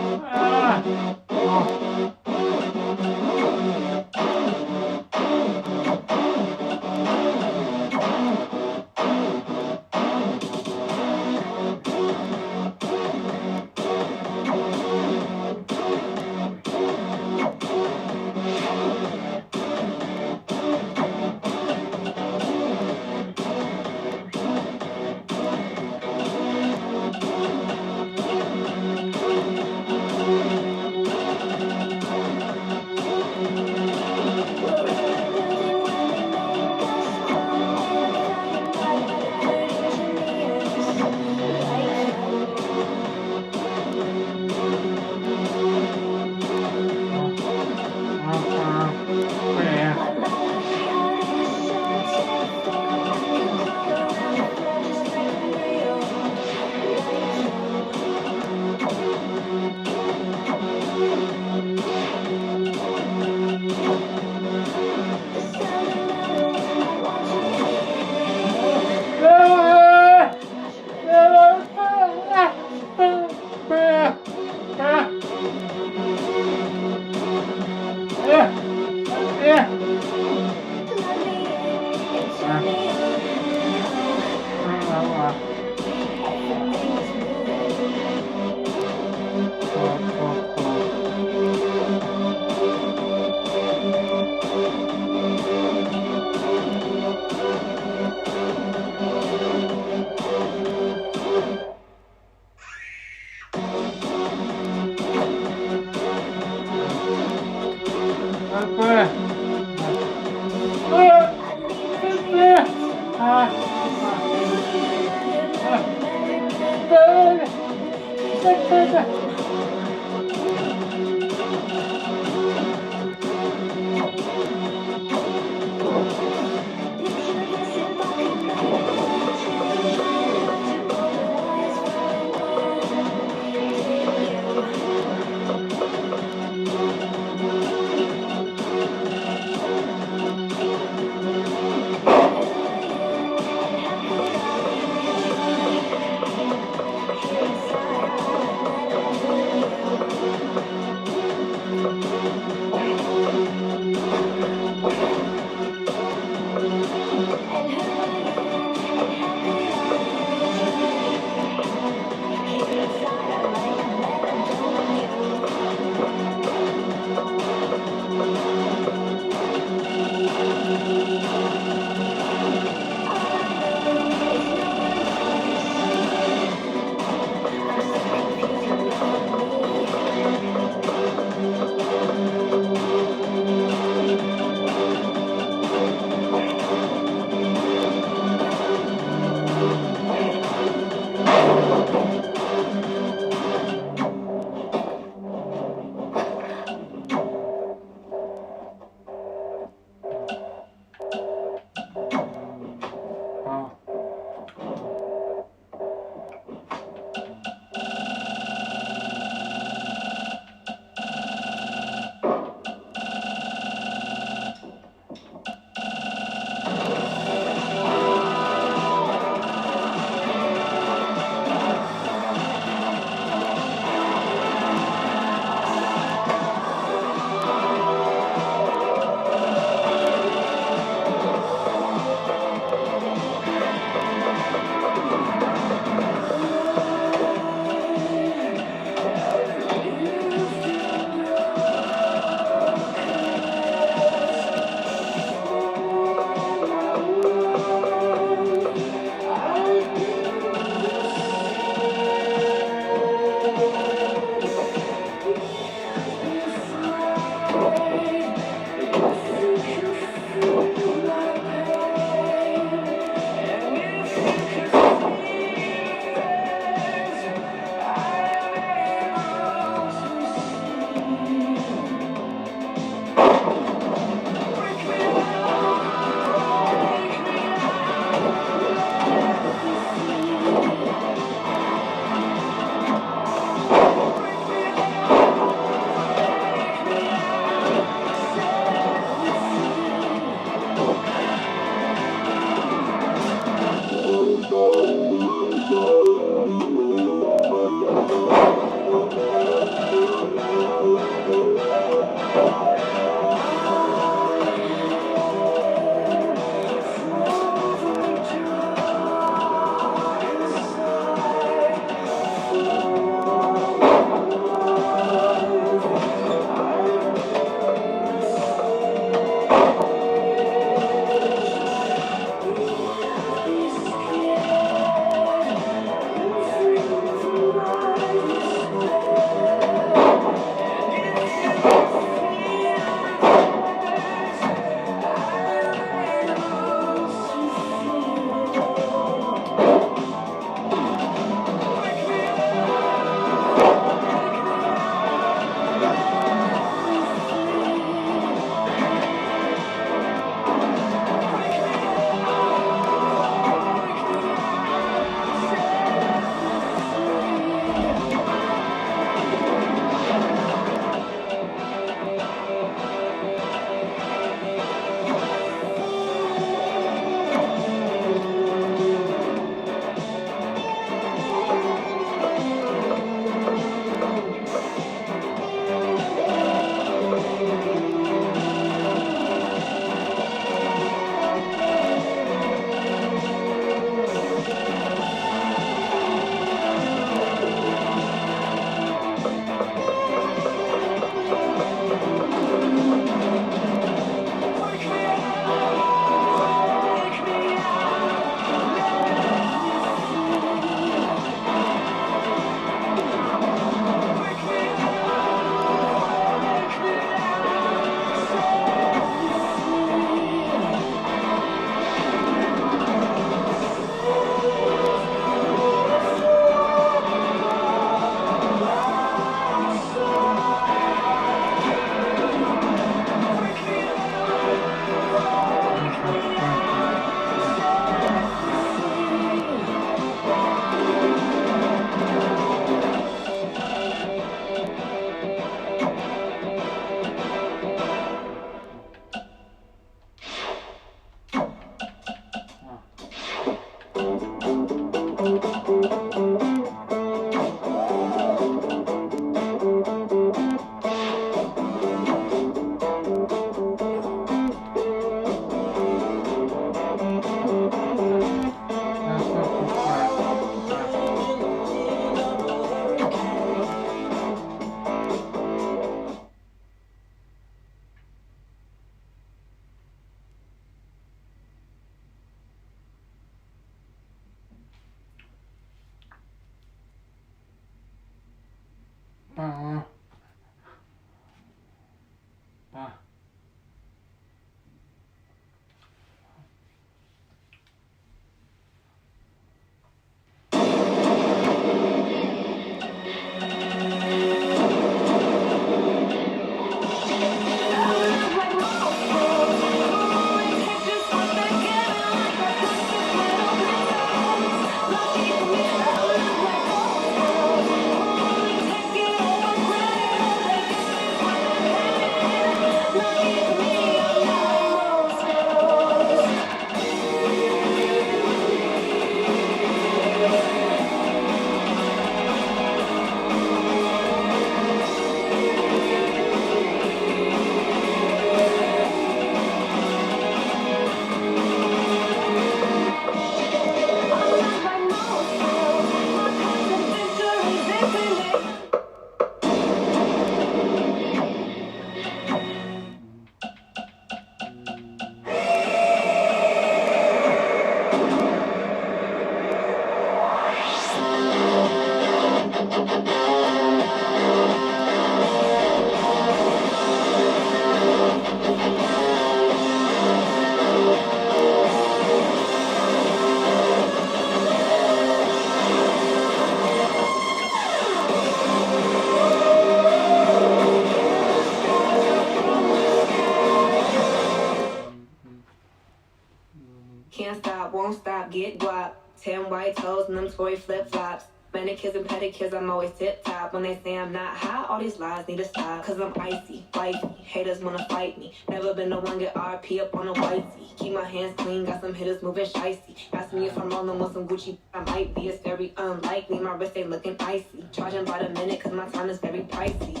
I: Can't stop, won't stop, get guap. 10 white toes and them Tory flip-flops. Manicures and pedicures, I'm always tip-top. When they say I'm not hot, all these lies need to stop. Cause I'm icy, wifey, haters wanna fight me. Never been the one get RP up on a whitey. Keep my hands clean, got some hitters moving shicey. Ask me if I'm rolling with some Gucci, I might be. It's very unlikely, my wrist ain't looking icy. Charging by the minute cause my time is very pricey.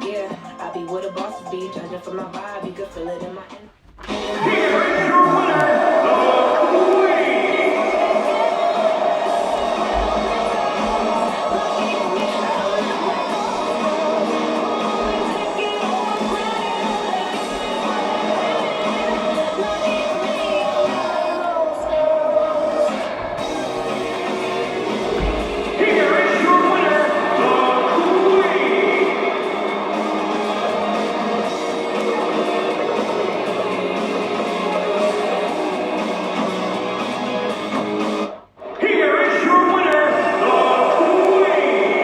I: Yeah, I be where the bosses be. Judging from my vibe, you can feel it in my energy.
B: Here is your winner, the Queen. Here is your winner, the Queen. Here is your winner, the Queen.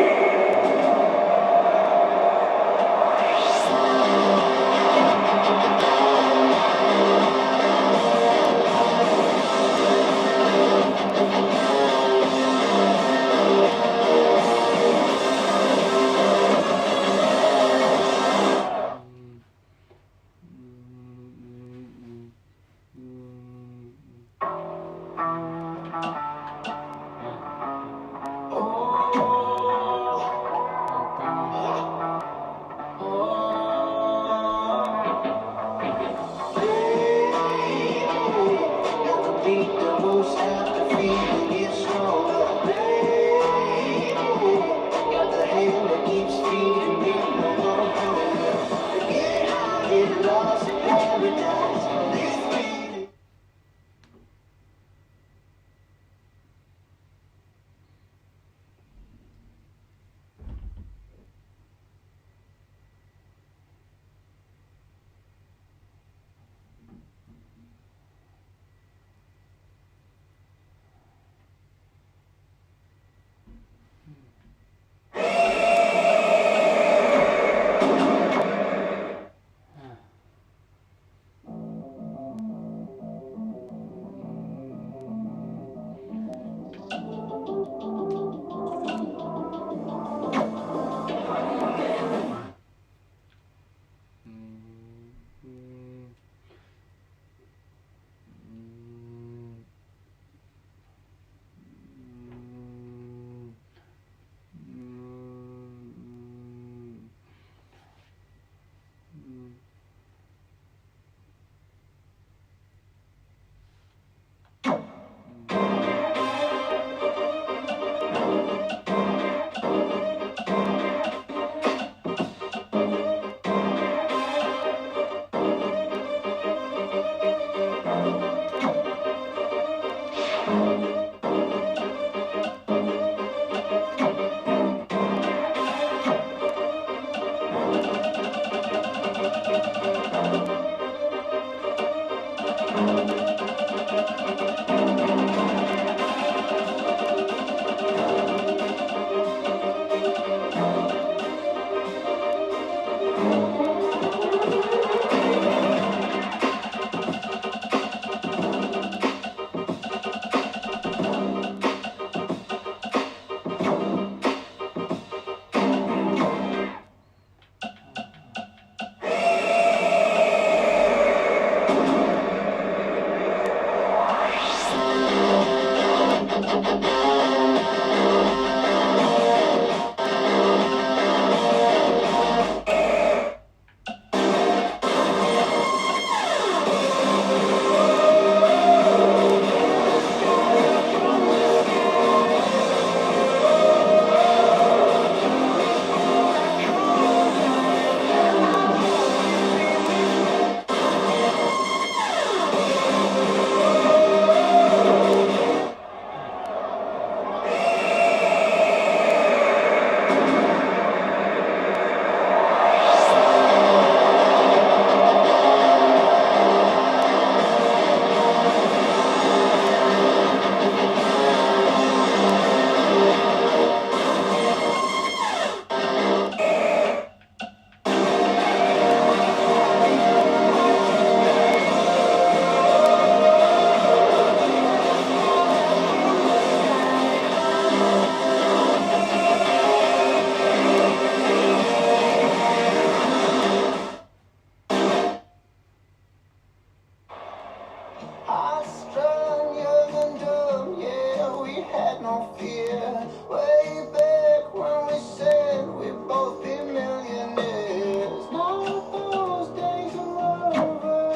H: no fear. Way back when we said we'd both be millionaires. Now those days are over,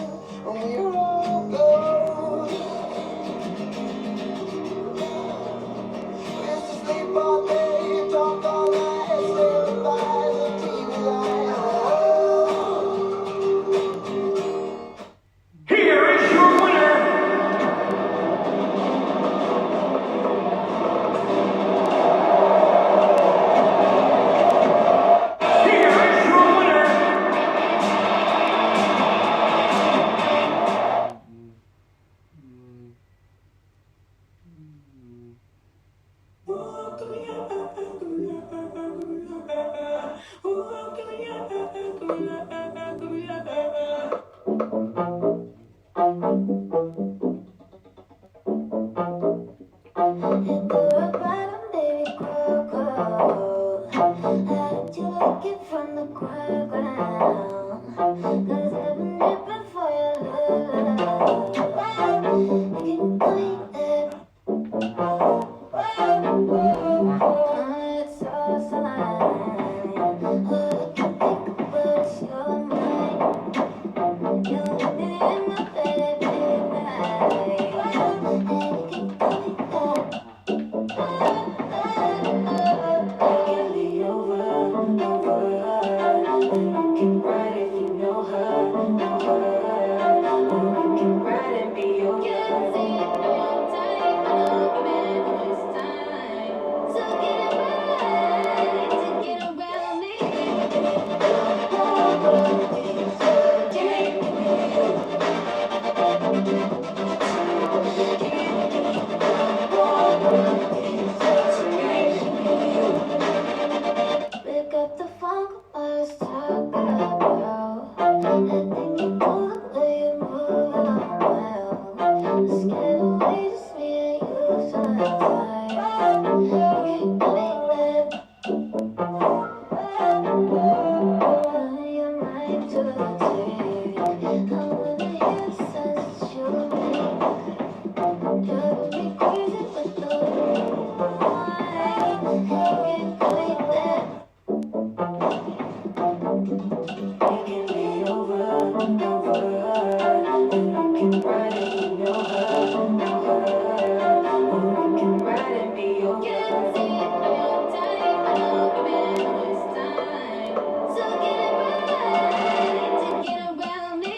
H: and we're all ghosts. We used to sleep all day, talk all night, stare by the TV line.
B: Here is your winner, here is your winner,
H: Hit the rock bottom, baby, grow, grow. How did you like it from the ground? 'Cause I've been dripping for your love. You can believe that. It's so saline. All I can think about is your mind. You let me in my bed every night. And you can believe that. It can be over, over. And we can ride if you know her, know her. Or we can ride and be over. Can't see it no time, I know you've been this time. So get it right, to get around me. We got the funk, let's talk about. I think you know the way you move well. Let's get away, just me and you sometime. You can believe that. You're mine to take. I wanna hear the sounds that you make. Driving me crazy with the wine. You can believe that. It can be over, over. And we can ride it, you know her, know her. Or we can ride and be over. Can't see it no time, I know you've been this time. So get it right, to get around me.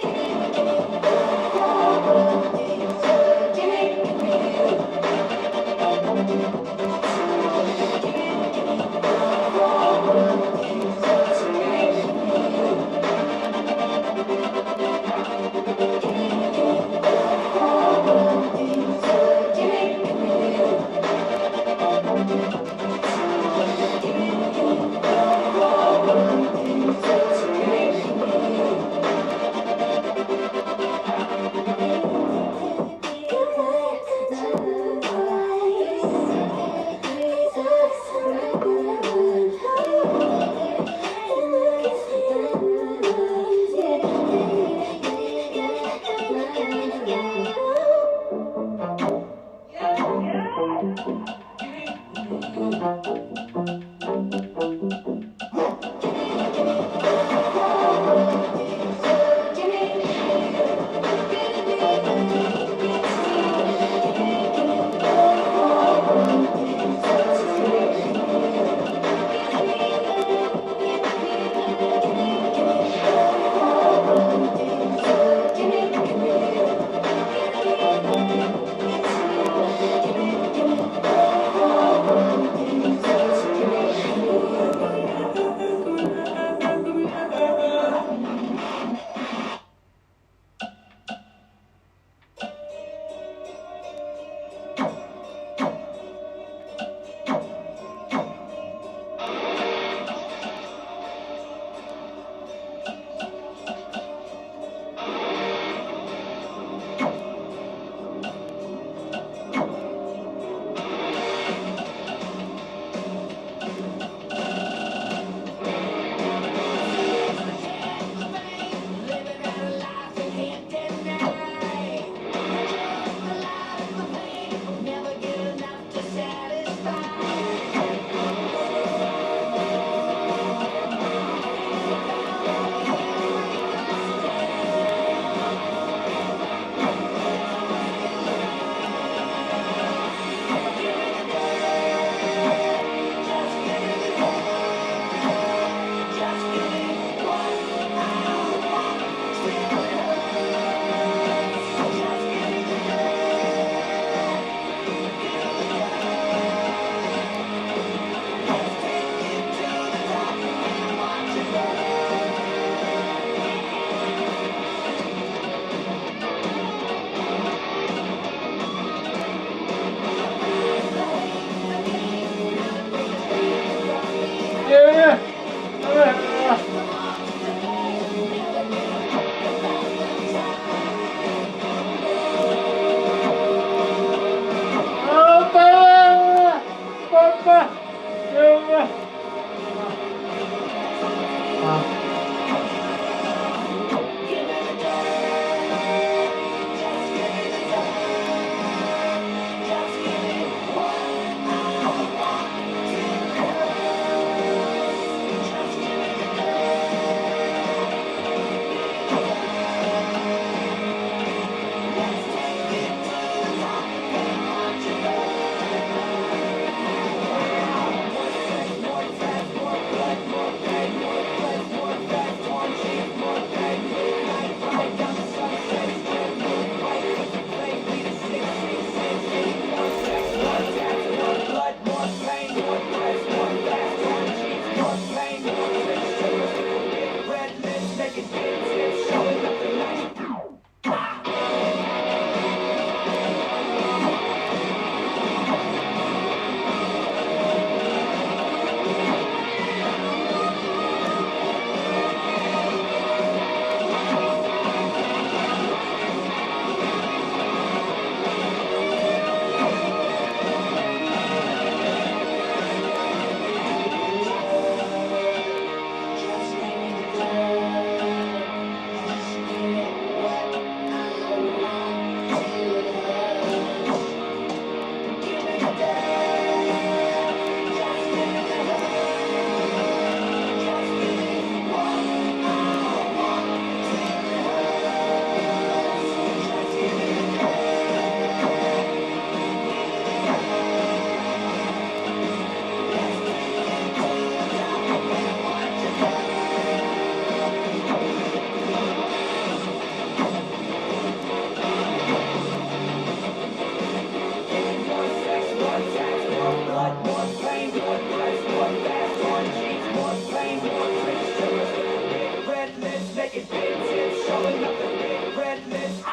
H: blood, more pain, more flesh, more fast, more cheese, more pain, more rich killers. Big red lips, naked big tits, showing up the big red lips.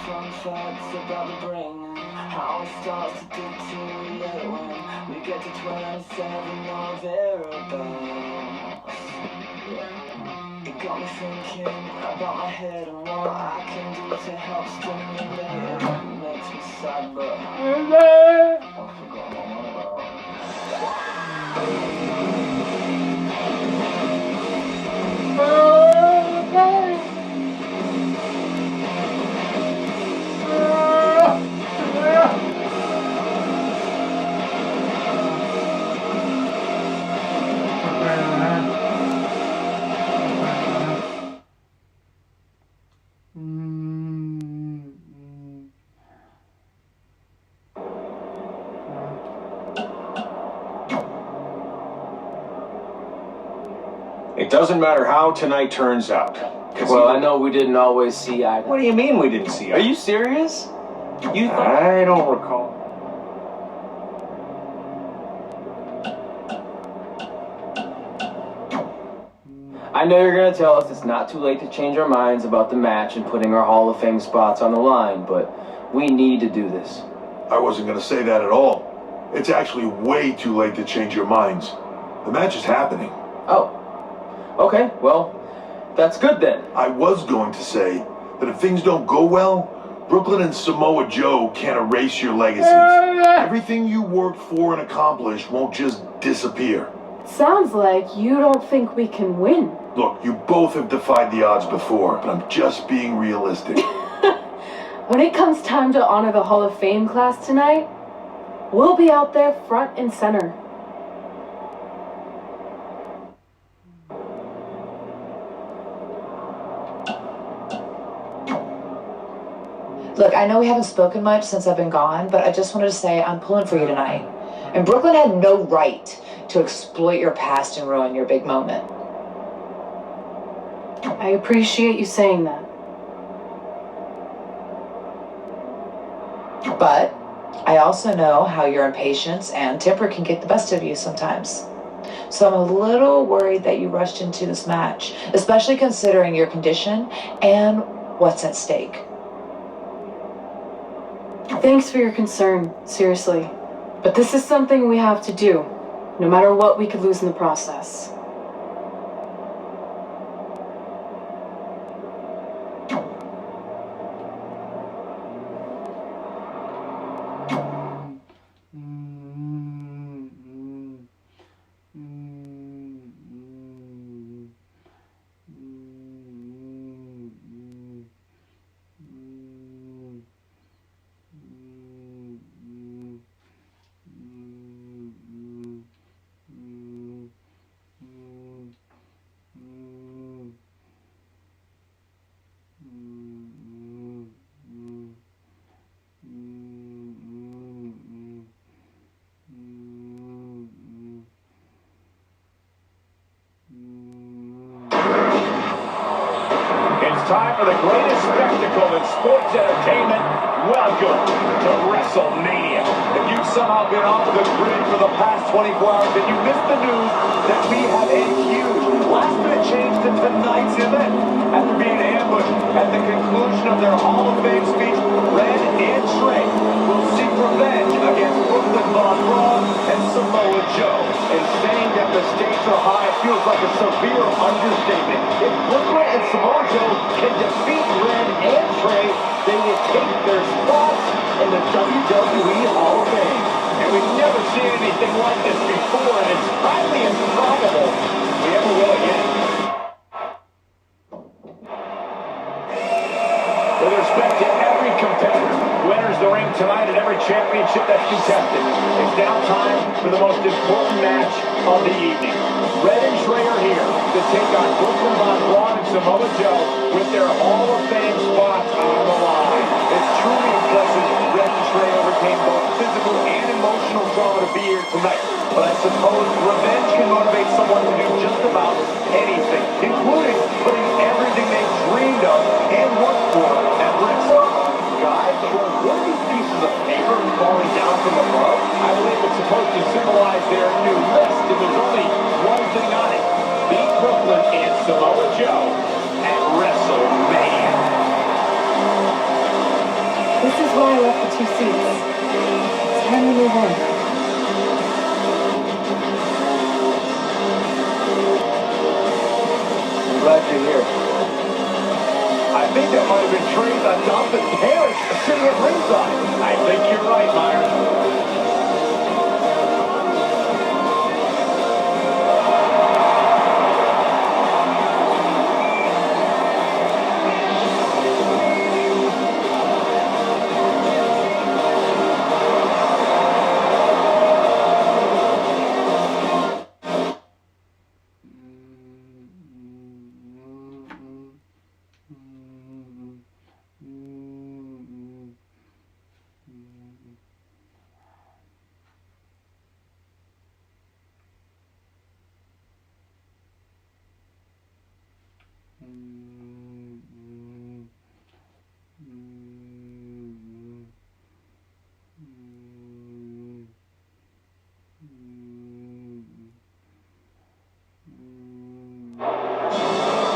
H: Fun facts about the brain, how it starts to deteriorate when we get to 27 or thereabouts. It got me thinking about my head and what I can do to help stimulate it. It makes me sad, but I forgot what I'm about.
A: It doesn't matter how tonight turns out.
D: Well, I know we didn't always see eye to
A: What do you mean we didn't see
D: Are
A: eye?
D: you serious? You thought?
A: I don't recall.
D: I know you're gonna tell us it's not too late to change our minds about the match and putting our Hall of Fame spots on the line, but we need to do this.
J: I wasn't going to say that at all. It's actually way too late to change your minds. The match is happening.
D: Oh. Okay, well, that's good then.
J: I was going to say that if things don't go well, Brooklyn and Samoa Joe can't erase your legacies. Everything you worked for and accomplished won't just disappear.
C: Sounds like you don't think we can win.
J: Look, you both have defied the odds before, but I'm just being realistic.
C: When it comes time to honor the Hall of Fame class tonight, we'll be out there front and center.
G: Look, I know we haven't spoken much since I've been gone, but I just wanted to say I'm pulling for you tonight. And Brooklyn had no right to exploit your past and ruin your big moment.
C: I appreciate you saying that.
G: But I also know how your impatience and temper can get the best of you sometimes. So I'm a little worried that you rushed into this match, especially considering your condition and what's at stake.
C: Thanks for your concern, seriously. But this is something we have to do, no matter what we could lose in the process.
A: Time for the greatest spectacle in sports entertainment. Welcome to WrestleMania. If you've somehow been off the grid for the past 24 hours, then you missed the news that we have a huge last-minute change to tonight's event. After being ambushed at the conclusion of their Hall of Fame speech, Red and Trey will seek revenge against Brooklyn Von Braun and Samoa Joe. And saying that the stakes are high feels like a severe understatement. If Brooklyn and Samoa Joe can defeat Red and Trey, they will take their spots in the WWE Hall of Fame. And we've never seen anything like this before, and it's highly improbable we ever will again. With respect to every competitor, winners enters the ring tonight, and every championship that's contested, it's now time for the most important match of the evening. Red and Trey are here to take on Brooklyn Von Braun and Samoa Joe with their Hall of Fame spots on the line. It's truly impressive Red and Trey overcame both physical and emotional trauma to be here tonight. But I suppose revenge can motivate someone to do just about anything, including putting everything they dreamed of and worked for at risk. Guys, what are these pieces of paper falling down from above? I believe it's supposed to symbolize their new list, and there's only one thing on it. Beat Brooklyn and Samoa Joe at WrestleMania.
C: This is why I left the 2 seats. It's time to move in.
D: I'm glad you're here.
A: I think that might have been Trey's adopted parents sitting at ringside. I think you're right, Myron.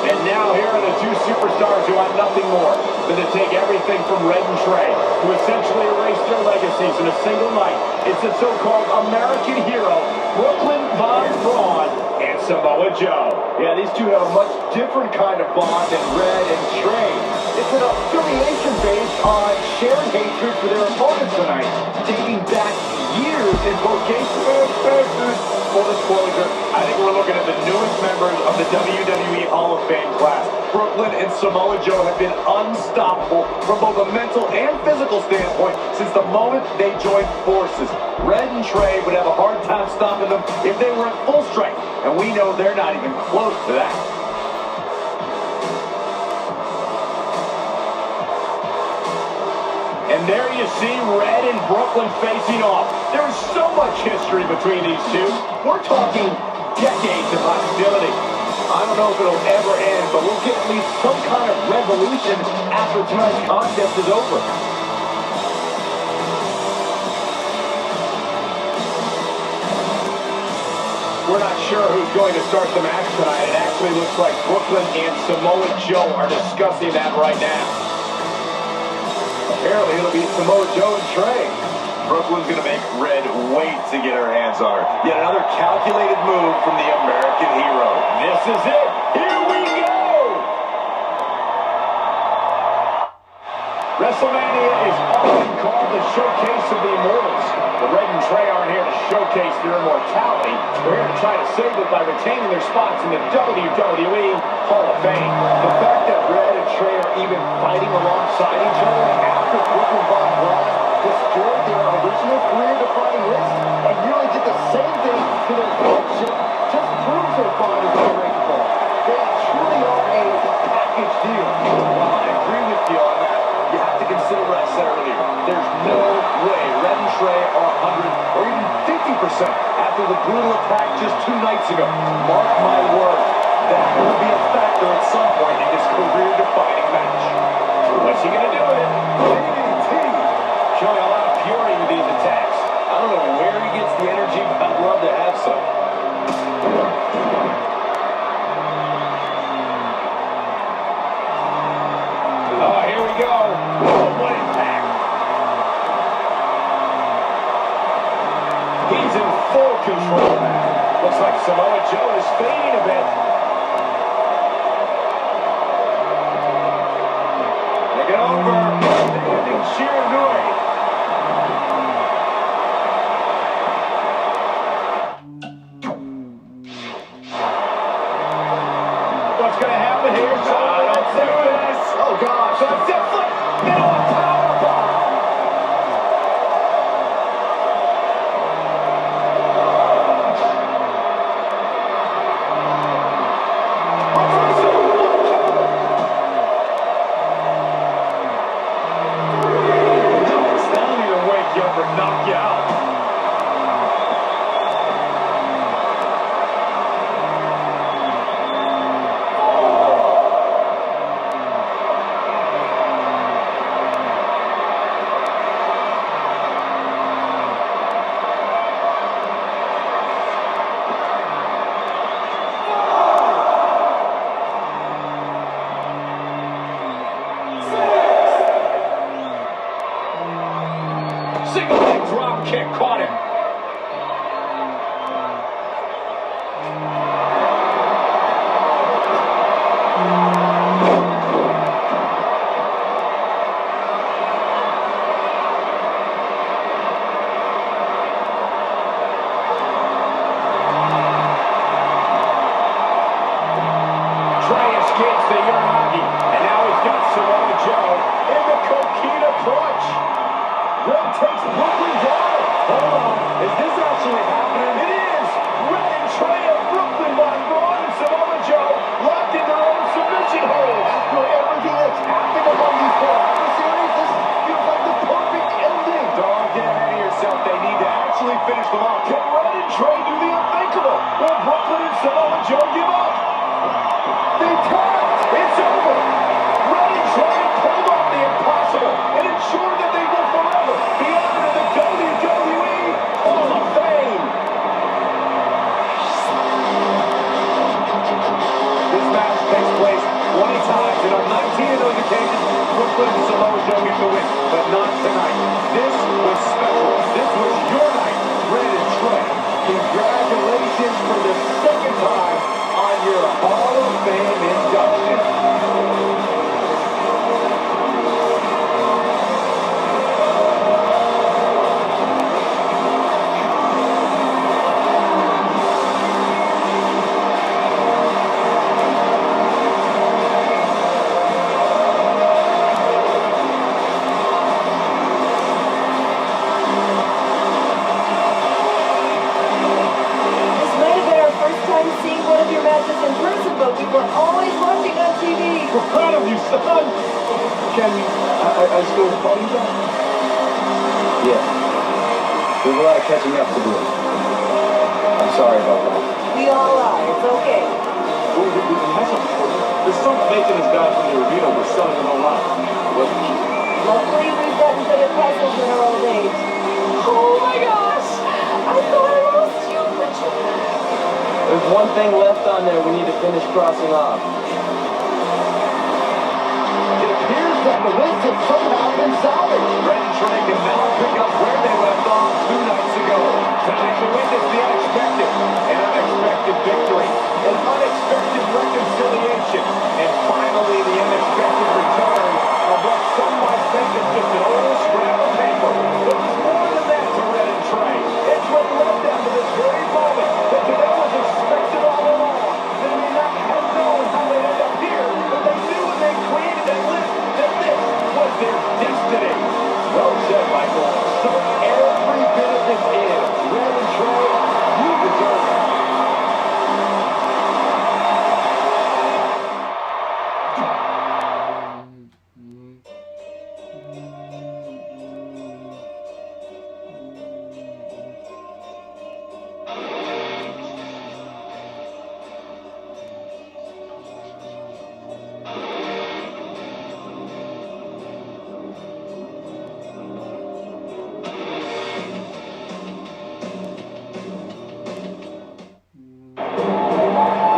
A: And now here are the two superstars who want nothing more than to take everything from Red and Trey, who essentially erased their legacies in a single night. It's the so-called American hero, Brooklyn Von Braun and Samoa Joe. Yeah, these two have a much different kind of bond than Red and Trey. It's an affiliation based on shared hatred for their opponents tonight, dating back years in both cases. Full disclosure, I think we're looking at the newest members of the WWE Hall of Fame class. Brooklyn and Samoa Joe have been unstoppable from both a mental and physical standpoint since the moment they joined forces. Red and Trey would have a hard time stopping them if they were at full strength, and we know they're not even close to that. And there you see Red and Brooklyn facing off. There is so much history between these two. We're talking decades of hostility. I don't know if it'll ever end, but we'll get at least some kind of resolution after tonight's contest is over. We're not sure who's going to start the match tonight. It actually looks like Brooklyn and Samoa Joe are discussing that right now. Apparently, it'll be Samoa Joe and Trey. Brooklyn's going to make Red wait to get her hands on her. Yet another calculated move from the American hero. This is it. Here we go! WrestleMania is often called the showcase of the immortals. But Red and Trey aren't here to showcase their immortality. They're here to try to save it by retaining their spots in the WWE Hall of Fame. The fact that Red and Trey are even fighting alongside each other after Brooklyn Von Braun destroyed their original career-defining list and nearly did the same thing to their friendship just proves their bond is unbreakable. They truly are a package deal. While I agree with you on that, you have to consider what I said earlier. There's no way Red and Trey are 100 or even 50% after the brutal attack just 2 nights ago. Mark my words, that will be a factor at some point in this career-defining match. What's he going to do with it? DDT! Showing a lot of fury with these attacks. I don't know where he gets the energy, but I'd love to have some. Oh, here we go. Oh, what impact. He's in full control. Looks like Samoa Joe is fading a bit. Take it over. Standing Shiranui. What's going to happen here? Oh, gosh. That's it. No, powerbomb. Single leg drop kick caught him. Escapes the Uranagi, and now he's got Samoa Joe in the Coquina clutch. Red takes Brooklyn down. Hold on, is this actually happening? It is. Red and Trey of Brooklyn by Braun and Samoa Joe locked in their own submission holds.
J: After everything that's happened among these four adversaries, this feels like the perfect ending.
A: Don't get ahead of yourself. They need to actually finish them off. Can Red and Trey do the unthinkable? Will Brooklyn and Samoa Joe give up? They tapped. It's over. Red and Trey pulled off the impossible and ensured that they will forever be honored in the WWE Hall of Fame. This match takes place 20 times, and on 19 of those occasions, Brooklyn and Samoa Joe get the win, but not tonight. This was special. This was your night, Red and Trey. Congratulations for the second time on your Hall of Fame induction.
F: Seeing one of your matches in person, but we were always watching on TV.
A: We're proud of you, son. Can I still call you that?
D: Yeah. There's a lot of catching up to do. I'm sorry about that.
F: We all are. It's okay.
A: There's some faith in this guy from the arena we're selling him online.
F: Luckily, we've gotten good at puzzles in our old age. Oh my gosh! I thought I lost you, but you...
D: There's one thing left on there we need to finish crossing off.
A: It appears that the list has somehow been salvaged. Red and Trey can now pick up where they left off 2 nights ago. Tonight to witness the unexpected, an unexpected victory, an unexpected reconciliation, and finally the unexpected return of what some might think is just an old scrap of paper. But it's more than that to Red and Trey. It's what led them to this very moment that today was expected all along. They may not have known how they'd end up here, but they knew when they created that list that this was their destiny. Well said, Michael. So every bit of this is, Red and Trey, you deserve it.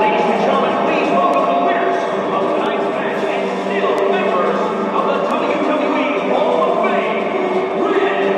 B: Ladies and gentlemen, please welcome the winners of tonight's match and still members of the WWE Hall of Fame, Red and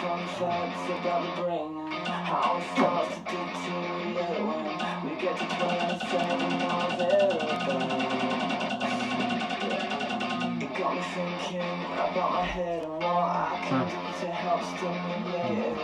H: Fun facts about the brain and how it starts to deteriorate when we get to 27 miles It got me thinking about my head and what I can do to help stimulate it.